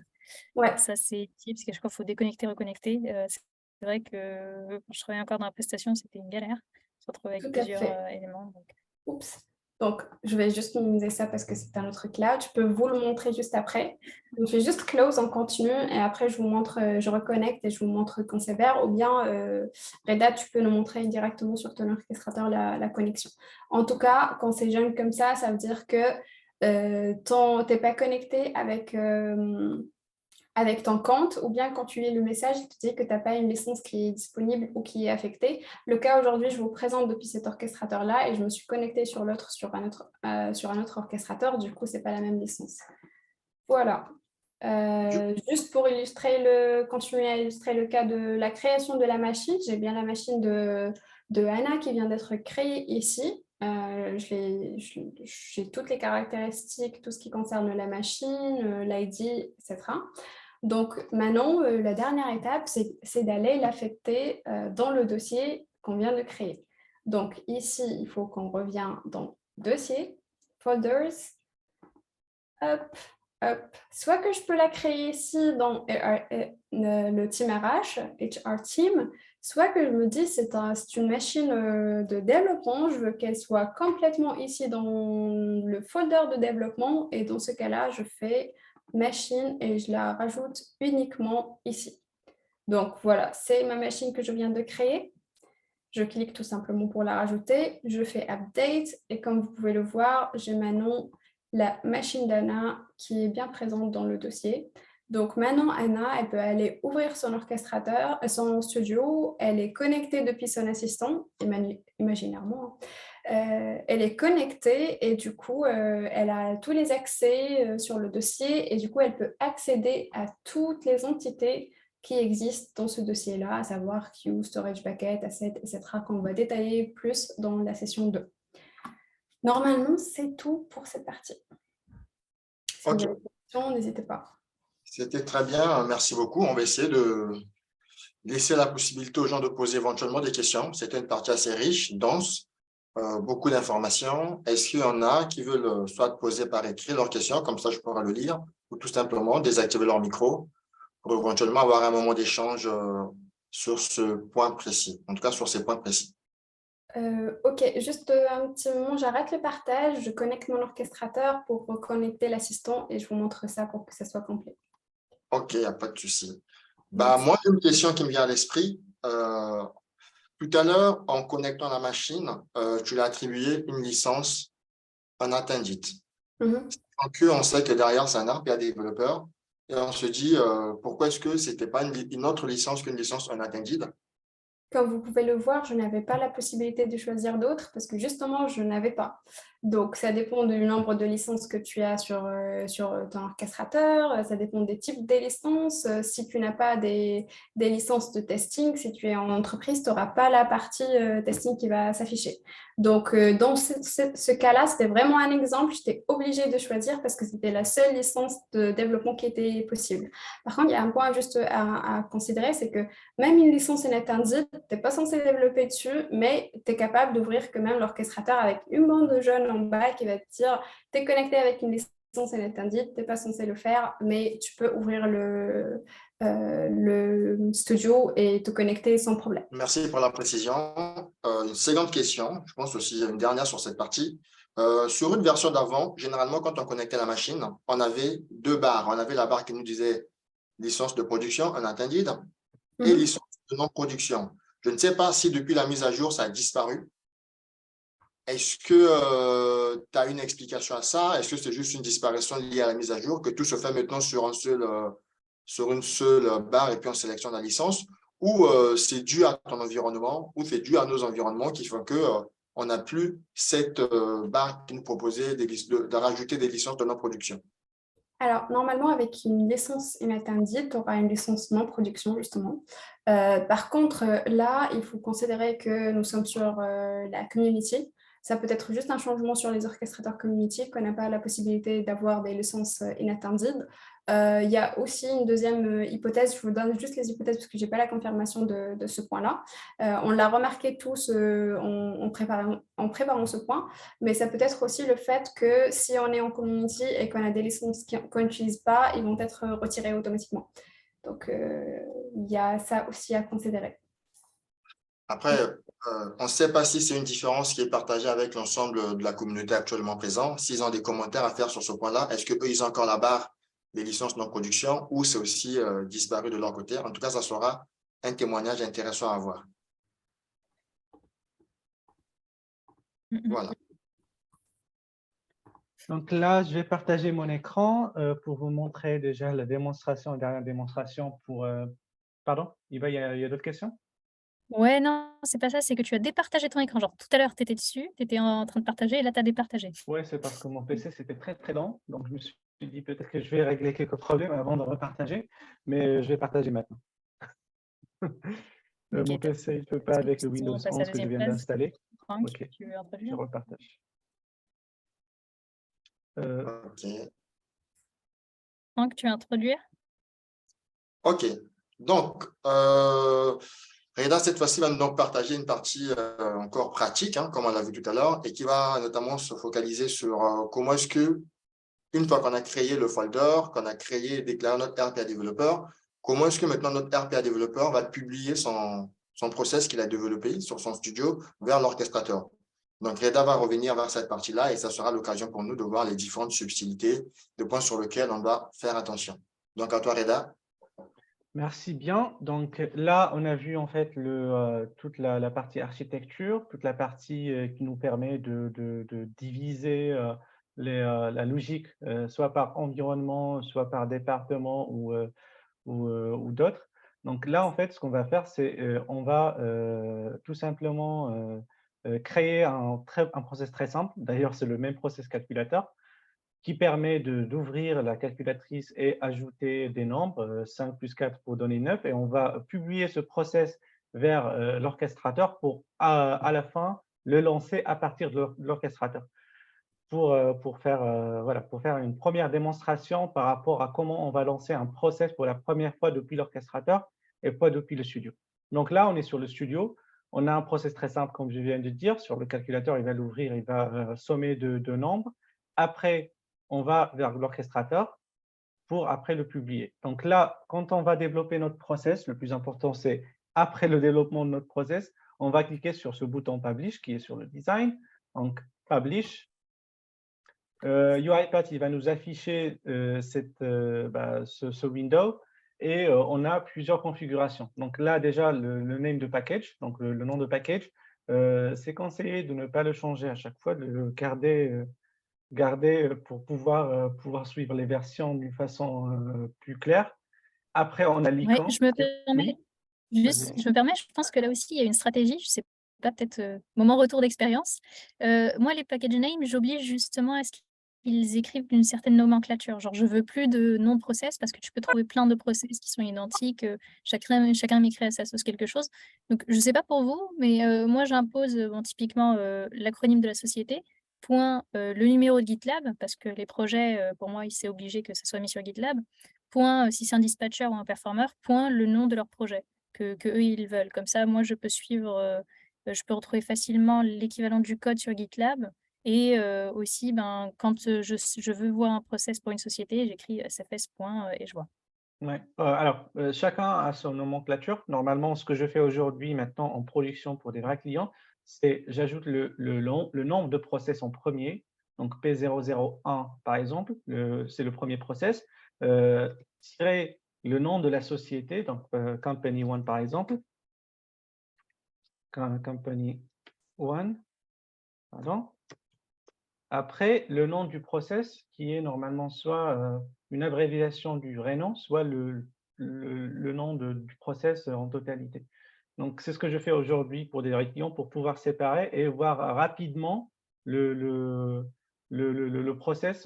Ouais, Ça, c'est type, parce qu'à chaque fois, il faut déconnecter, reconnecter. C'est vrai que quand je travaillais encore dans la prestation, c'était une galère. Se retrouver avec tout à plusieurs fait. éléments. Donc. Oups. Donc, je vais juste minimiser ça parce que c'est un autre cloud. Je peux vous le montrer juste après. Donc, je vais juste close en continu et après, je vous montre, je reconnecte et je vous montre quand c'est vert. Ou bien, Reda, tu peux nous montrer directement sur ton orchestrateur la connexion. En tout cas, quand c'est jaune comme ça veut dire que tu n'es pas connecté avec ton compte, ou bien quand tu lis le message, il te dit que tu n'as pas une licence qui est disponible ou qui est affectée. Le cas aujourd'hui, je vous présente depuis cet orchestrateur-là et je me suis connectée sur un autre orchestrateur, du coup, ce n'est pas la même licence. Voilà. Juste pour continuer à illustrer le cas de la création de la machine, j'ai bien la machine de Anna qui vient d'être créée ici. J'ai toutes les caractéristiques, tout ce qui concerne la machine, l'ID, etc. Donc maintenant, la dernière étape, c'est d'aller l'affecter dans le dossier qu'on vient de créer. Donc ici, il faut qu'on revienne dans Dossier, Folders, hop, hop. Soit que je peux la créer ici dans le team HR team, soit que je me dis c'est une machine de développement, je veux qu'elle soit complètement ici dans le folder de développement et dans ce cas-là, je fais machine et je la rajoute uniquement ici. Donc voilà, c'est ma machine que je viens de créer. Je clique tout simplement pour la rajouter. Je fais Update et comme vous pouvez le voir, j'ai maintenant la machine d'Anna qui est bien présente dans le dossier. Donc maintenant, Anna, elle peut aller ouvrir son orchestrateur, son studio. Elle est connectée depuis son assistant, imaginairement. Elle est connectée et du coup, elle a tous les accès sur le dossier et du coup, elle peut accéder à toutes les entités qui existent dans ce dossier-là, à savoir Queue, Storage Bucket, Asset, etc., qu'on va détailler plus dans la session 2. Normalement, c'est tout pour cette partie. Si vous avez des questions, n'hésitez pas. C'était très bien, merci beaucoup. On va essayer de laisser la possibilité aux gens de poser éventuellement des questions. C'était une partie assez riche, dense, beaucoup d'informations. Est-ce qu'il y en a qui veulent soit poser par écrit leurs questions, comme ça je pourrai le lire, ou tout simplement désactiver leur micro pour éventuellement avoir un moment d'échange sur ce point précis, en tout cas sur ces points précis. Ok, juste un petit moment, j'arrête le partage, je connecte mon orchestrateur pour reconnecter l'assistant et je vous montre ça pour que ça soit complet. Ok, il n'y a pas de souci. Bah, moi, j'ai une question qui me vient à l'esprit. Tout à l'heure, en connectant la machine, tu l'as attribué une licence unattended. Donc, on sait que derrière, c'est un RPA développeur. Et on se dit, pourquoi est-ce que ce n'était pas une autre licence qu'une licence unattended? Comme vous pouvez le voir, je n'avais pas la possibilité de choisir d'autres parce que justement, je n'avais pas. Donc, ça dépend du nombre de licences que tu as sur ton orchestrateur, ça dépend des types des licences. Si tu n'as pas des licences de testing, si tu es en entreprise, tu n'auras pas la partie testing qui va s'afficher. Donc, dans ce cas-là, c'était vraiment un exemple. J'étais obligée de choisir parce que c'était la seule licence de développement qui était possible. Par contre, il y a un point juste à considérer, c'est que même une licence inattendue, tu n'es pas censé développer dessus, mais tu es capable d'ouvrir quand même l'orchestrateur avec une bande de jeunes en bas qui va te dire tu es connecté avec une licence inattendue, tu n'es pas censé le faire, mais tu peux ouvrir le studio et te connecter sans problème. Merci pour la précision. Une seconde question, je pense aussi une dernière sur cette partie. Sur une version d'avant, généralement, quand on connectait la machine, on avait deux barres. On avait la barre qui nous disait licence de production, unattended, et licence de non-production. Je ne sais pas si depuis la mise à jour, ça a disparu. Est-ce que tu as une explication à ça? Est-ce que c'est juste une disparition liée à la mise à jour, que tout se fait maintenant sur une seule barre et puis on sélectionne la licence? Ou c'est dû à ton environnement, ou c'est dû à nos environnements qui font qu'on n'a plus cette barre qui nous proposait de rajouter des licences de non-production? Alors, normalement, avec une licence inattendue, tu auras une licence non-production, justement. Par contre, là, il faut considérer que nous sommes sur la community. Ça peut être juste un changement sur les orchestrateurs community, qu'on n'a pas la possibilité d'avoir des licences inattendues. Il y a aussi une deuxième hypothèse, je vous donne juste les hypothèses parce que je n'ai pas la confirmation de ce point-là. On l'a remarqué tous en préparant ce point, mais ça peut être aussi le fait que si on est en community et qu'on a des licences qu'on n'utilise pas, ils vont être retirés automatiquement. Donc, il y a ça aussi à considérer. Après, on ne sait pas si c'est une différence qui est partagée avec l'ensemble de la communauté actuellement présente. S'ils ont des commentaires à faire sur ce point-là, est-ce qu'eux, ils ont encore la barre des licences non production ou c'est aussi disparu de leur côté? En tout cas, ça sera un témoignage intéressant à voir. Voilà. Donc là, je vais partager mon écran pour vous montrer déjà la démonstration, la dernière démonstration pour… Pardon, Iva, il y a d'autres questions? Ouais, non, c'est pas ça, c'est que tu as départagé ton écran. Genre, tout à l'heure, tu étais dessus, tu étais en train de partager et là, tu as départagé. Oui, c'est parce que mon PC, c'était très, très lent. Donc, je me suis dit peut-être que je vais régler quelques problèmes avant de repartager, mais je vais partager maintenant. Mon Ok, PC, il ne peut pas avec le Windows on passe à 11 la que je deuxième viens phase. d'installer. Franck, Ok, tu veux je introduire? repartage. OK. Franck, tu veux introduire? OK. Donc, Reda, cette fois-ci, va nous donc partager une partie encore pratique, hein, comme on l'a vu tout à l'heure, et qui va notamment se focaliser sur comment est-ce que, une fois qu'on a créé le folder, qu'on a créé et déclaré notre RPA développeur, comment est-ce que maintenant notre RPA développeur va publier son process qu'il a développé sur son studio vers l'orchestrateur. Donc, Reda va revenir vers cette partie-là et ça sera l'occasion pour nous de voir les différentes subtilités, des points sur lesquels on doit faire attention. Donc, à toi, Reda. Merci bien. Donc là, on a vu en fait toute la partie architecture, toute la partie qui nous permet de diviser la logique, soit par environnement, soit par département ou d'autres. Donc là, en fait, ce qu'on va faire, c'est on va tout simplement créer un process très simple. D'ailleurs, c'est le même process calculateur qui permet d'ouvrir la calculatrice et ajouter des nombres, 5 plus 4 pour donner 9, et on va publier ce process vers l'orchestrateur pour, à la fin, le lancer à partir de l'orchestrateur pour faire une première démonstration par rapport à comment on va lancer un process pour la première fois depuis l'orchestrateur et pas depuis le studio. Donc là, on est sur le studio. On a un process très simple, comme je viens de dire. Sur le calculateur, il va l'ouvrir, il va sommer de nombres. Après, on va vers l'orchestrateur pour après le publier. Donc là, quand on va développer notre process, le plus important, c'est après le développement de notre process, on va cliquer sur ce bouton Publish qui est sur le design. Donc, Publish. UiPath, il va nous afficher ce window et on a plusieurs configurations. Donc là, déjà, le name de package, donc le nom de package, c'est conseillé de ne pas le changer à chaque fois, de le garder pour pouvoir suivre les versions d'une façon plus claire. Après, on a Ouais, l'icône. je me permets, Oui, je pense que là aussi, il y a une stratégie, je sais pas, peut-être moment retour d'expérience. Moi, les package names, j'oblige justement à ce qu'ils écrivent une certaine nomenclature. Genre, je veux plus de nom de process parce que tu peux trouver plein de process qui sont identiques. Chacun m'écrit à sa sauce quelque chose. Donc, je sais pas pour vous, mais moi, j'impose typiquement l'acronyme de la société, point le numéro de GitLab, parce que les projets, pour moi, c'est obligé que ça soit mis sur GitLab. Point, si c'est un dispatcher ou un performer, point le nom de leur projet que eux ils veulent. Comme ça, moi, je peux suivre, je peux retrouver facilement l'équivalent du code sur GitLab et aussi, quand je veux voir un process pour une société, j'écris SFS point et je vois. ouais. Alors, chacun a son nomenclature. Normalement, ce que je fais aujourd'hui, maintenant, en production pour des vrais clients, c'est j'ajoute le nombre de process en premier. Donc, P001, par exemple, c'est le premier process. Tirer le nom de la société, donc Company One, par exemple. Company One, pardon. Après, le nom du process, qui est normalement soit une abréviation du vrai nom, soit le nom du process en totalité. Donc, c'est ce que je fais aujourd'hui pour des clients pour pouvoir séparer et voir rapidement le process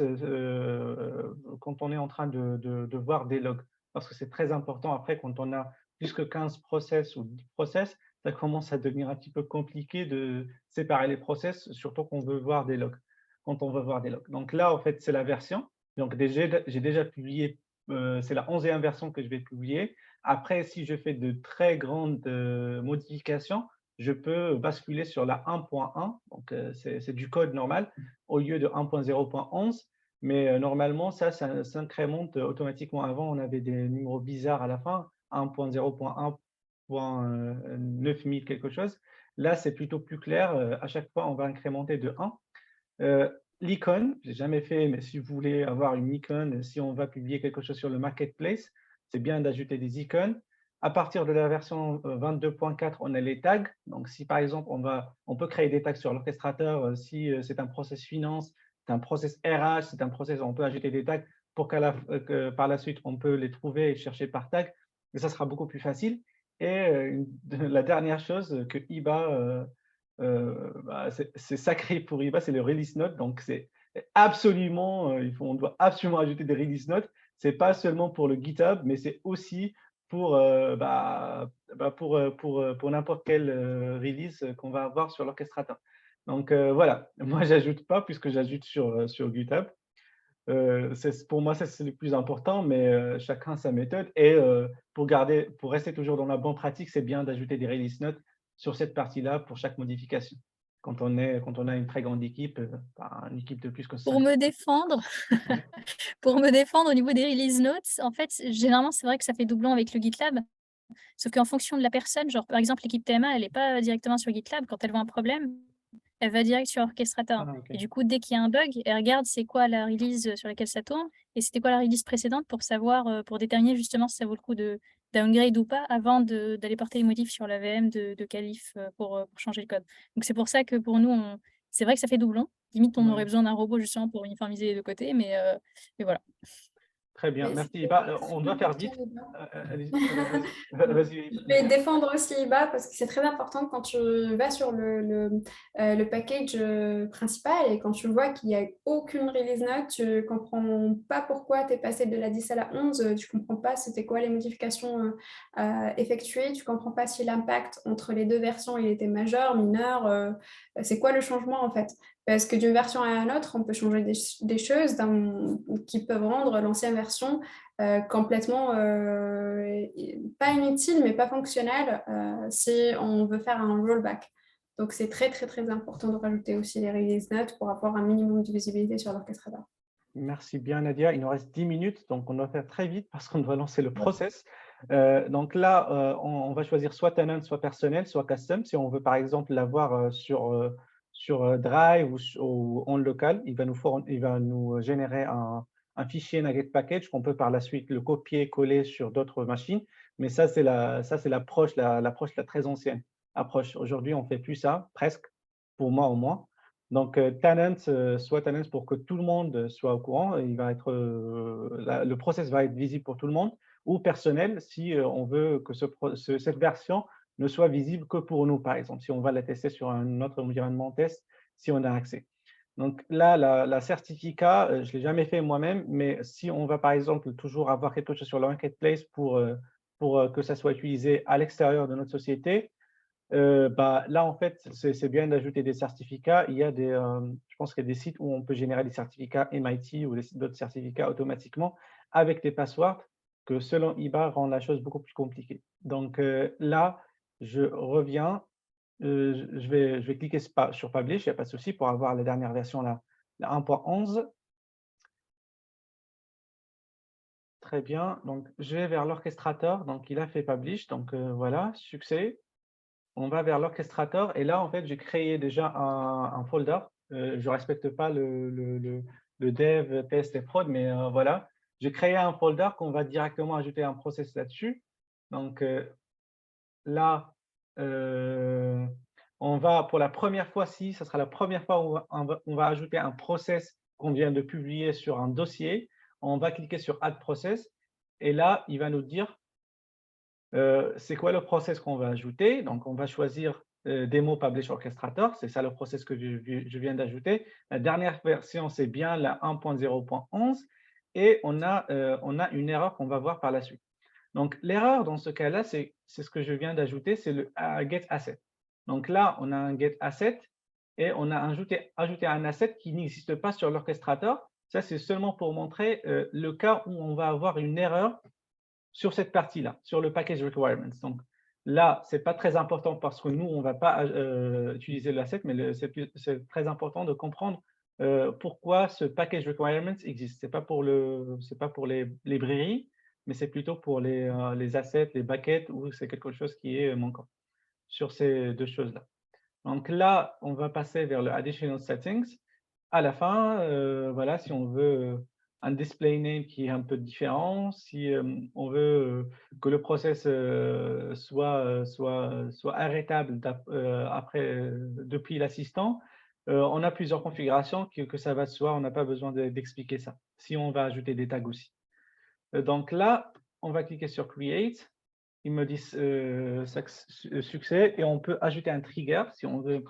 quand on est en train de voir des logs. Parce que c'est très important après, quand on a plus que 15 process ou 10 process, ça commence à devenir un petit peu compliqué de séparer les process, surtout qu'on veut voir des logs. Quand on veut voir des logs. Donc là, en fait, c'est la version. Donc j'ai déjà publié c'est la 11e version que je vais publier. Après, si je fais de très grandes modifications, je peux basculer sur la 1.1, donc c'est du code normal, au lieu de 1.0.11. Mais normalement, ça s'incrémente automatiquement. Avant, on avait des numéros bizarres à la fin, 1.0.1.9000 quelque chose. Là, c'est plutôt plus clair. À chaque fois, on va incrémenter de 1. L'icône, je n'ai jamais fait, mais si vous voulez avoir une icône, si on va publier quelque chose sur le marketplace, c'est bien d'ajouter des icônes. À partir de la version 22.4, on a les tags. Donc, si par exemple, on peut créer des tags sur l'orchestrateur, si c'est un process finance, c'est un process RH, c'est un process, on peut ajouter des tags pour que par la suite, on peut les trouver et chercher par tag. Mais ça sera beaucoup plus facile. Et la dernière chose que IBA c'est sacré pour IBA, c'est le release note. Donc, c'est absolument, on doit absolument ajouter des release notes. Ce n'est pas seulement pour le GitHub, mais c'est aussi pour n'importe quelle release qu'on va avoir sur l'orchestrateur. Donc, voilà, moi, j'ajoute pas puisque j'ajoute sur GitHub. Pour moi, ça, c'est le plus important, mais chacun sa méthode. Et pour rester toujours dans la bonne pratique, c'est bien d'ajouter des release notes sur cette partie-là pour chaque modification. Quand on a une très grande équipe, une équipe de plus que 5. Pour me défendre, au niveau des release notes, en fait, généralement, c'est vrai que ça fait doublon avec le GitLab. Sauf qu'en fonction de la personne, genre par exemple, l'équipe TMA, elle n'est pas directement sur GitLab. Quand elle voit un problème, elle va direct sur Orchestrator. Ah, ok. Et du coup, dès qu'il y a un bug, elle regarde c'est quoi la release sur laquelle ça tourne et c'était quoi la release précédente pour savoir, pour déterminer justement si ça vaut le coup de downgrade ou pas avant d'aller porter les modifs sur la VM de Calif pour changer le code. Donc c'est pour ça que pour nous, c'est vrai que ça fait doublon. Limite, on aurait Ouais. besoin d'un robot justement pour uniformiser les deux côtés, mais voilà. Très bien, Mais merci. c'est Iba. On doit faire important, vite. Iba. Vas-y. Je vais défendre aussi IBA parce que c'est très important quand tu vas sur le package principal et quand tu vois qu'il n'y a aucune release note, tu ne comprends pas pourquoi tu es passé de la 10 à la 11, tu ne comprends pas c'était quoi les modifications effectuées, tu ne comprends pas si l'impact entre les deux versions il était majeur, mineur, c'est quoi le changement en fait. Parce que d'une version à une autre, on peut changer des choses qui peuvent rendre l'ancienne version complètement pas inutile, mais pas fonctionnel si on veut faire un rollback. Donc, c'est très, très, très important de rajouter aussi les release notes pour avoir un minimum de visibilité sur l'orchestrateur. Merci bien, Nadia. Il nous reste 10 minutes, donc on doit faire très vite parce qu'on doit lancer le process. Donc là, on va choisir soit tenant, soit personnel, soit custom. Si on veut, par exemple, l'avoir sur Drive ou en local, il va nous générer un fichier Nugget Package qu'on peut par la suite le copier-coller sur d'autres machines. Mais ça, c'est l'approche la très ancienne approche. Aujourd'hui, on ne fait plus ça, presque, pour moi au moins. Donc, tenant, soit tenant pour que tout le monde soit au courant, le process va être visible pour tout le monde, ou personnel si on veut que cette version ne soit visible que pour nous, par exemple, si on va la tester sur un autre environnement test, si on a accès. Donc là, la certificat, je ne l'ai jamais fait moi-même, mais si on va, par exemple, toujours avoir quelque chose sur le marketplace pour que ça soit utilisé à l'extérieur de notre société, là, en fait, c'est bien d'ajouter des certificats. Je pense qu'il y a des sites où on peut générer des certificats MIT ou d'autres certificats automatiquement avec des passwords que, selon IBA, rend la chose beaucoup plus compliquée. Donc là, je reviens. Je vais cliquer sur Publish, il n'y a pas de souci, pour avoir la dernière version, la 1.11. Très bien. Donc, je vais vers l'orchestrateur. Donc, il a fait Publish. Donc, voilà, succès. On va vers l'orchestrateur et là, en fait, j'ai créé déjà un folder. Je ne respecte pas le dev, test et prod, mais voilà. J'ai créé un folder qu'on va directement ajouter un process là-dessus. Donc là, on va, pour la première fois-ci, ce sera la première fois où on va ajouter un process qu'on vient de publier sur un dossier. On va cliquer sur Add Process et là, il va nous dire c'est quoi le process qu'on va ajouter. Donc, on va choisir Demo Publish Orchestrator. C'est ça le process que je viens d'ajouter. La dernière version, c'est bien la 1.0.11. Et on a une erreur qu'on va voir par la suite. Donc, l'erreur dans ce cas-là, c'est ce que je viens d'ajouter, c'est le Get Asset. Donc là, on a un Get Asset et on a ajouté un asset qui n'existe pas sur l'orchestrateur. Ça, c'est seulement pour montrer le cas où on va avoir une erreur sur cette partie-là, sur le package requirements. Donc là, ce n'est pas très important parce que nous, on ne va pas utiliser l'asset, mais c'est très important de comprendre pourquoi ce package requirements existe. Ce n'est pas pour, pas pour les librairies, mais c'est plutôt pour les assets, les buckets, où c'est quelque chose qui est manquant sur ces deux choses-là. Donc là, on va passer vers le additional settings. À la fin, voilà, si on veut un display name qui est un peu différent, si on veut que le process soit arrêtable depuis l'assistant, on a plusieurs configurations que ça va de soi, on n'a pas besoin d'expliquer ça, si on va ajouter des tags aussi. Donc là, on va cliquer sur Create. Ils me disent succès et on peut ajouter un trigger si on veut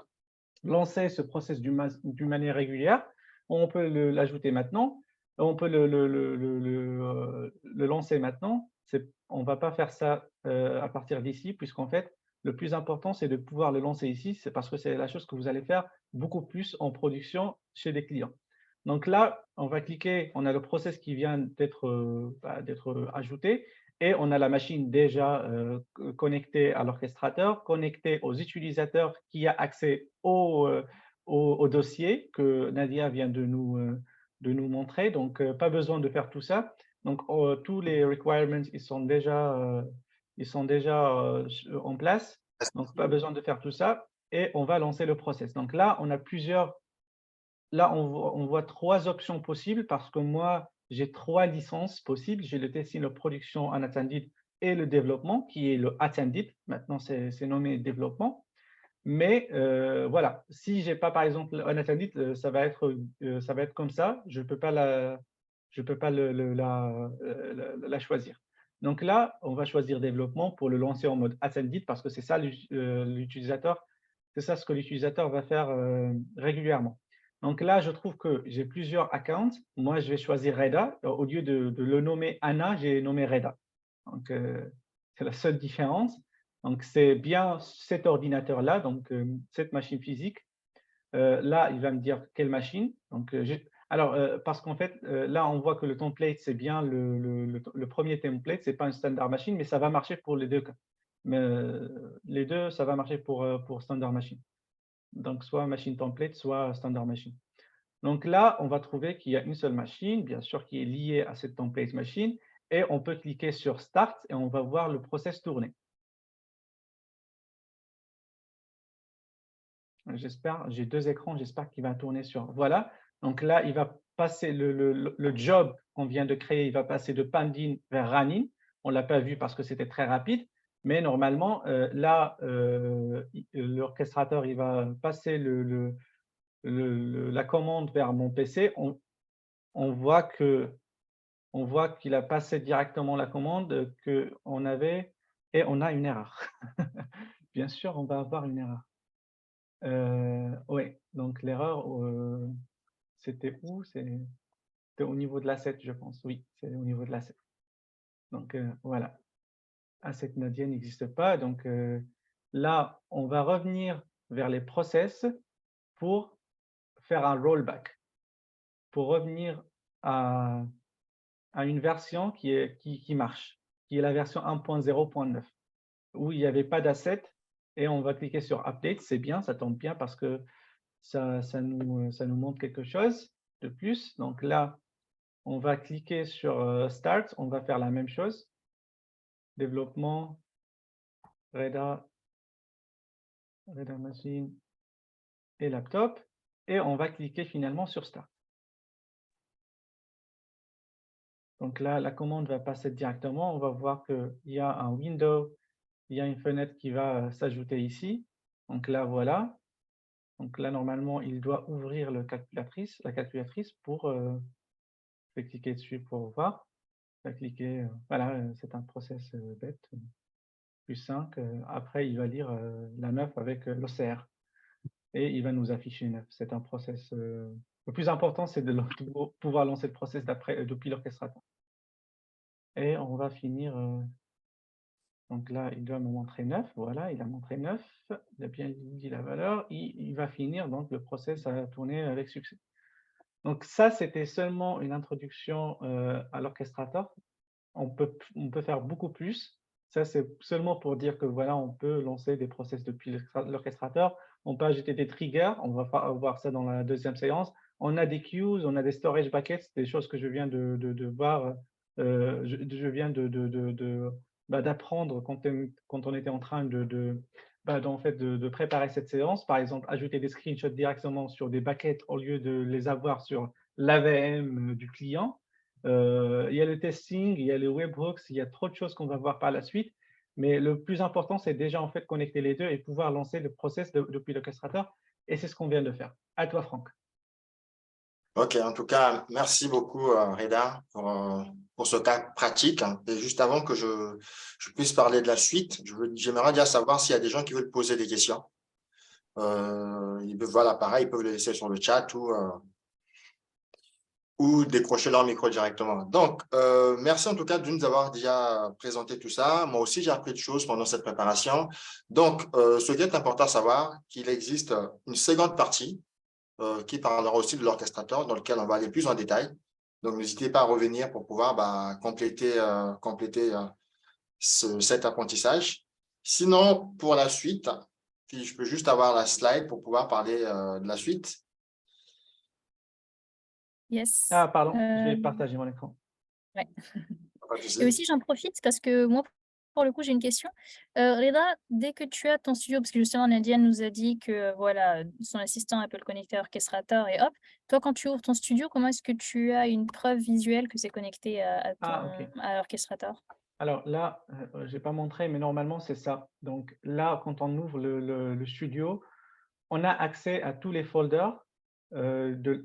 lancer ce process d'une manière régulière. On peut l'ajouter maintenant. On peut le lancer maintenant. On ne va pas faire ça à partir d'ici, puisqu'en fait, le plus important, c'est de pouvoir le lancer ici. C'est parce que c'est la chose que vous allez faire beaucoup plus en production chez des clients. Donc là, on va cliquer, on a le process qui vient d'être ajouté et on a la machine déjà connectée à l'orchestrateur, connectée aux utilisateurs qui a accès au dossier que Nadia vient de nous montrer. Donc, pas besoin de faire tout ça. Donc, tous les requirements, ils sont déjà en place. Donc, pas besoin de faire tout ça. Et on va lancer le process. Donc là, on a plusieurs. Là, on voit 3 options possibles parce que moi, j'ai 3 licences possibles. J'ai le testing, la production unattended et le développement, qui est le attended. Maintenant, c'est nommé développement. Mais voilà, si je n'ai pas, par exemple, unattended, ça va être comme ça. Je ne peux pas la choisir. Donc là, on va choisir développement pour le lancer en mode attended parce que c'est ça l'utilisateur, c'est ça ce que l'utilisateur va faire régulièrement. Donc là, je trouve que j'ai plusieurs accounts. Moi, je vais choisir Reda. Au lieu de le nommer Anna, j'ai nommé Reda. Donc, c'est la seule différence. Donc, c'est bien cet ordinateur-là, donc cette machine physique. Là, il va me dire quelle machine. Donc, alors, parce qu'en fait, là, on voit que le template, c'est bien le premier template, ce n'est pas une standard machine, mais ça va marcher pour les deux cas. Mais, les deux, ça va marcher pour standard machine. Donc, soit machine template, soit standard machine. Donc là, on va trouver qu'il y a une seule machine, bien sûr, qui est liée à cette template machine, et on peut cliquer sur Start et on va voir le process tourner. J'espère, j'ai 2 écrans, j'espère qu'il va tourner sur… Voilà, donc là, il va passer le job qu'on vient de créer, il va passer de pending vers running. On ne l'a pas vu parce que c'était très rapide, mais normalement, là, l'orchestrateur, il va passer la commande vers mon PC. On voit qu'il a passé directement la commande qu'on avait et on a une erreur. Bien sûr, on va avoir une erreur. Oui, donc l'erreur, c'était où? C'était au niveau de l'asset, je pense. Oui, c'est au niveau de l'asset. Donc, voilà. Asset Nadia n'existe pas. Donc, là, on va revenir vers les process pour faire un rollback, pour revenir à une version qui marche, qui est la version 1.0.9, où il n'y avait pas d'asset, et on va cliquer sur Update. C'est bien, ça tombe bien parce que ça nous montre quelque chose de plus. Donc là, on va cliquer sur Start, on va faire la même chose. Développement, Reda Machine et Laptop, et on va cliquer finalement sur Start. Donc là, la commande va passer directement. On va voir qu'il y a un window, il y a une fenêtre qui va s'ajouter ici. Donc là, voilà. Donc là, normalement, il doit ouvrir la calculatrice pour… je vais cliquer dessus pour voir. Je vais cliquer, voilà, c'est un process bête, plus 5. Après, il va lire la 9 avec l'OCR. Et il va nous afficher 9. C'est un process… le plus important, c'est de pouvoir lancer le process depuis l'orchestrateur. Et on va finir… donc là, il doit me montrer 9. Voilà, il a montré 9. Il a bien dit la valeur. Il va finir, donc le process a tourné avec succès. Donc ça, c'était seulement une introduction à l'orchestrateur. On peut faire beaucoup plus. Ça, c'est seulement pour dire que voilà, on peut lancer des process depuis l'orchestrateur. On peut ajouter des triggers. On va voir ça dans la deuxième séance. On a des queues, on a des storage buckets, des choses que je viens de voir. Je viens d'apprendre quand on était en train en fait, de préparer cette séance. Par exemple, ajouter des screenshots directement sur des buckets au lieu de les avoir sur l'AVM du client. Il y a le testing, il y a les webhooks, il y a trop de choses qu'on va voir par la suite. Mais le plus important, c'est déjà en fait connecter les deux et pouvoir lancer le process depuis l'orchestrateur. Et c'est ce qu'on vient de faire. À toi, Franck. Ok, en tout cas, merci beaucoup, Reda, pour ce cas pratique. Et juste avant que je puisse parler de la suite, j'aimerais déjà savoir s'il y a des gens qui veulent poser des questions. Ils peuvent voir l'appareil, ils peuvent le laisser sur le chat ou décrocher leur micro directement. Donc, merci en tout cas de nous avoir déjà présenté tout ça. Moi aussi, j'ai appris des choses pendant cette préparation. Donc, ce qui est important à savoir, qu'il existe une seconde partie qui parlera aussi de l'orchestrateur, dans lequel on va aller plus en détail. Donc, n'hésitez pas à revenir pour pouvoir compléter cet apprentissage. Sinon, pour la suite, si je peux juste avoir la slide pour pouvoir parler de la suite. Yes. Ah, pardon, je vais partager mon écran. Ouais. Pas de souci. Et aussi, j'en profite parce que moi, pour le coup, j'ai une question. Reda, dès que tu as ton studio, parce que justement, Nadia nous a dit que voilà, son assistant elle peut le connecter à Orchestrator et hop, toi, quand tu ouvres ton studio, comment est-ce que tu as une preuve visuelle que c'est connecté Ah, OK. à Orchestrator? Alors là, je n'ai pas montré, mais normalement, c'est ça. Donc là, quand on ouvre le studio, on a accès à tous les folders de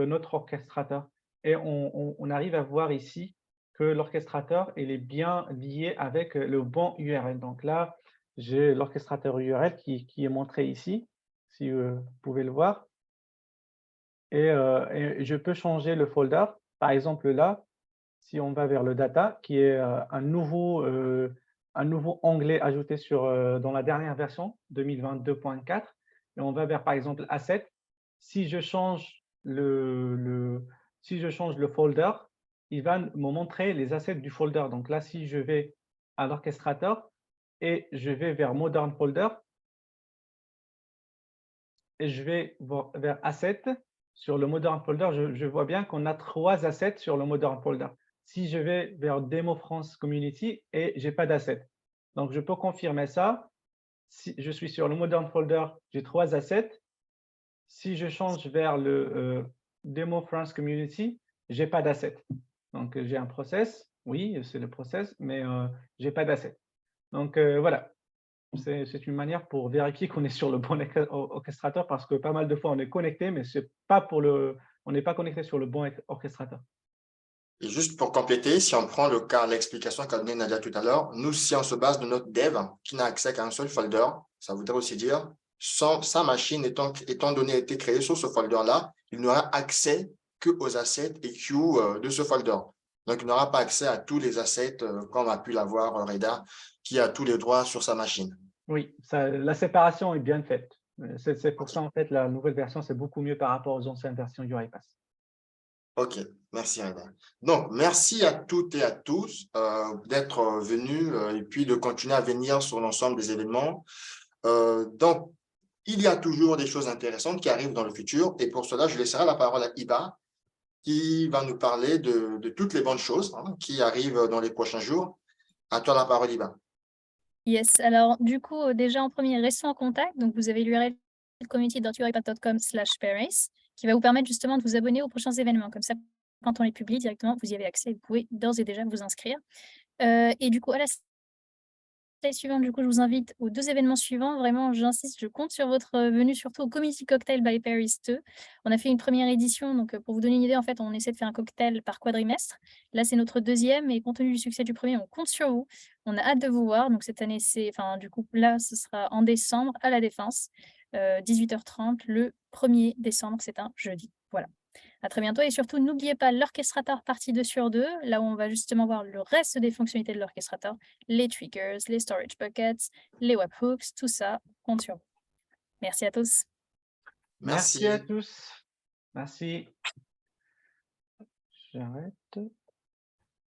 notre orchestrateur. Et on arrive à voir ici que l'orchestrateur il est bien lié avec le bon URL. Donc là, j'ai l'orchestrateur URL qui est montré ici, si vous pouvez le voir. Et je peux changer le folder. Par exemple, là, si on va vers le data, qui est un nouveau onglet ajouté dans la dernière version 2022.4, et on va vers, par exemple, Asset. Si je change si je change le folder, il va me montrer les assets du folder. Donc là, si je vais à l'orchestrateur et je vais vers Modern Folder, et je vais vers Asset, sur le Modern Folder, je vois bien qu'on a 3 assets sur le Modern Folder. Si je vais vers Demo France Community et je n'ai pas d'asset. Donc, je peux confirmer ça. Si je suis sur le Modern Folder, j'ai 3 assets. Si je change vers le Demo France Community, je n'ai pas d'asset. Donc, j'ai un process. Oui, c'est le process, mais je n'ai pas d'asset. Donc, voilà. C'est une manière pour vérifier qu'on est sur le bon orchestrateur parce que pas mal de fois, on est connecté, mais on n'est pas connecté sur le bon orchestrateur. Et juste pour compléter, si on prend l'explication qu'a donnée Nadia tout à l'heure, nous, si on se base de notre dev qui n'a accès qu'à un seul folder, ça voudrait aussi dire sa machine étant donné a été créée sur ce folder-là, il n'aura accès qu'aux assets et queues de ce folder. Donc, il n'aura pas accès à tous les assets comme a pu l'avoir Reda, qui a tous les droits sur sa machine. Oui, la séparation est bien faite. C'est pour ça, en fait, la nouvelle version, c'est beaucoup mieux par rapport aux anciennes versions UiPath. Ok, merci Reda. Donc, merci à toutes et à tous d'être venus et puis de continuer à venir sur l'ensemble des événements. Donc, il y a toujours des choses intéressantes qui arrivent dans le futur et pour cela, je laisserai la parole à Iba qui va nous parler de toutes les bonnes choses qui arrivent dans les prochains jours. À toi la parole, Iba. Yes, alors du coup, déjà en premier, restons en contact. Donc, vous avez l'URL community.uipath.com/pairace qui va vous permettre justement de vous abonner aux prochains événements. Comme ça, quand on les publie directement, vous y avez accès. Vous pouvez d'ores et déjà vous inscrire. Et du coup, à la slide suivante, du coup, je vous invite aux 2 événements suivants. Vraiment, j'insiste, je compte sur votre venue, surtout au Community Cocktail by Paris 2. On a fait une première édition, donc pour vous donner une idée, en fait, on essaie de faire un cocktail par quadrimestre. Là, c'est notre 2e, et compte tenu du succès du premier, on compte sur vous. On a hâte de vous voir. Donc cette année, du coup, là, ce sera en décembre à La Défense, 18h30, le 1er décembre, c'est un jeudi. Voilà. À très bientôt et surtout, n'oubliez pas l'orchestrateur partie 2 sur 2, là où on va justement voir le reste des fonctionnalités de l'orchestrateur, les triggers, les storage buckets, les webhooks, tout ça, compte sur vous. Merci à tous. Merci à tous. Merci. J'arrête.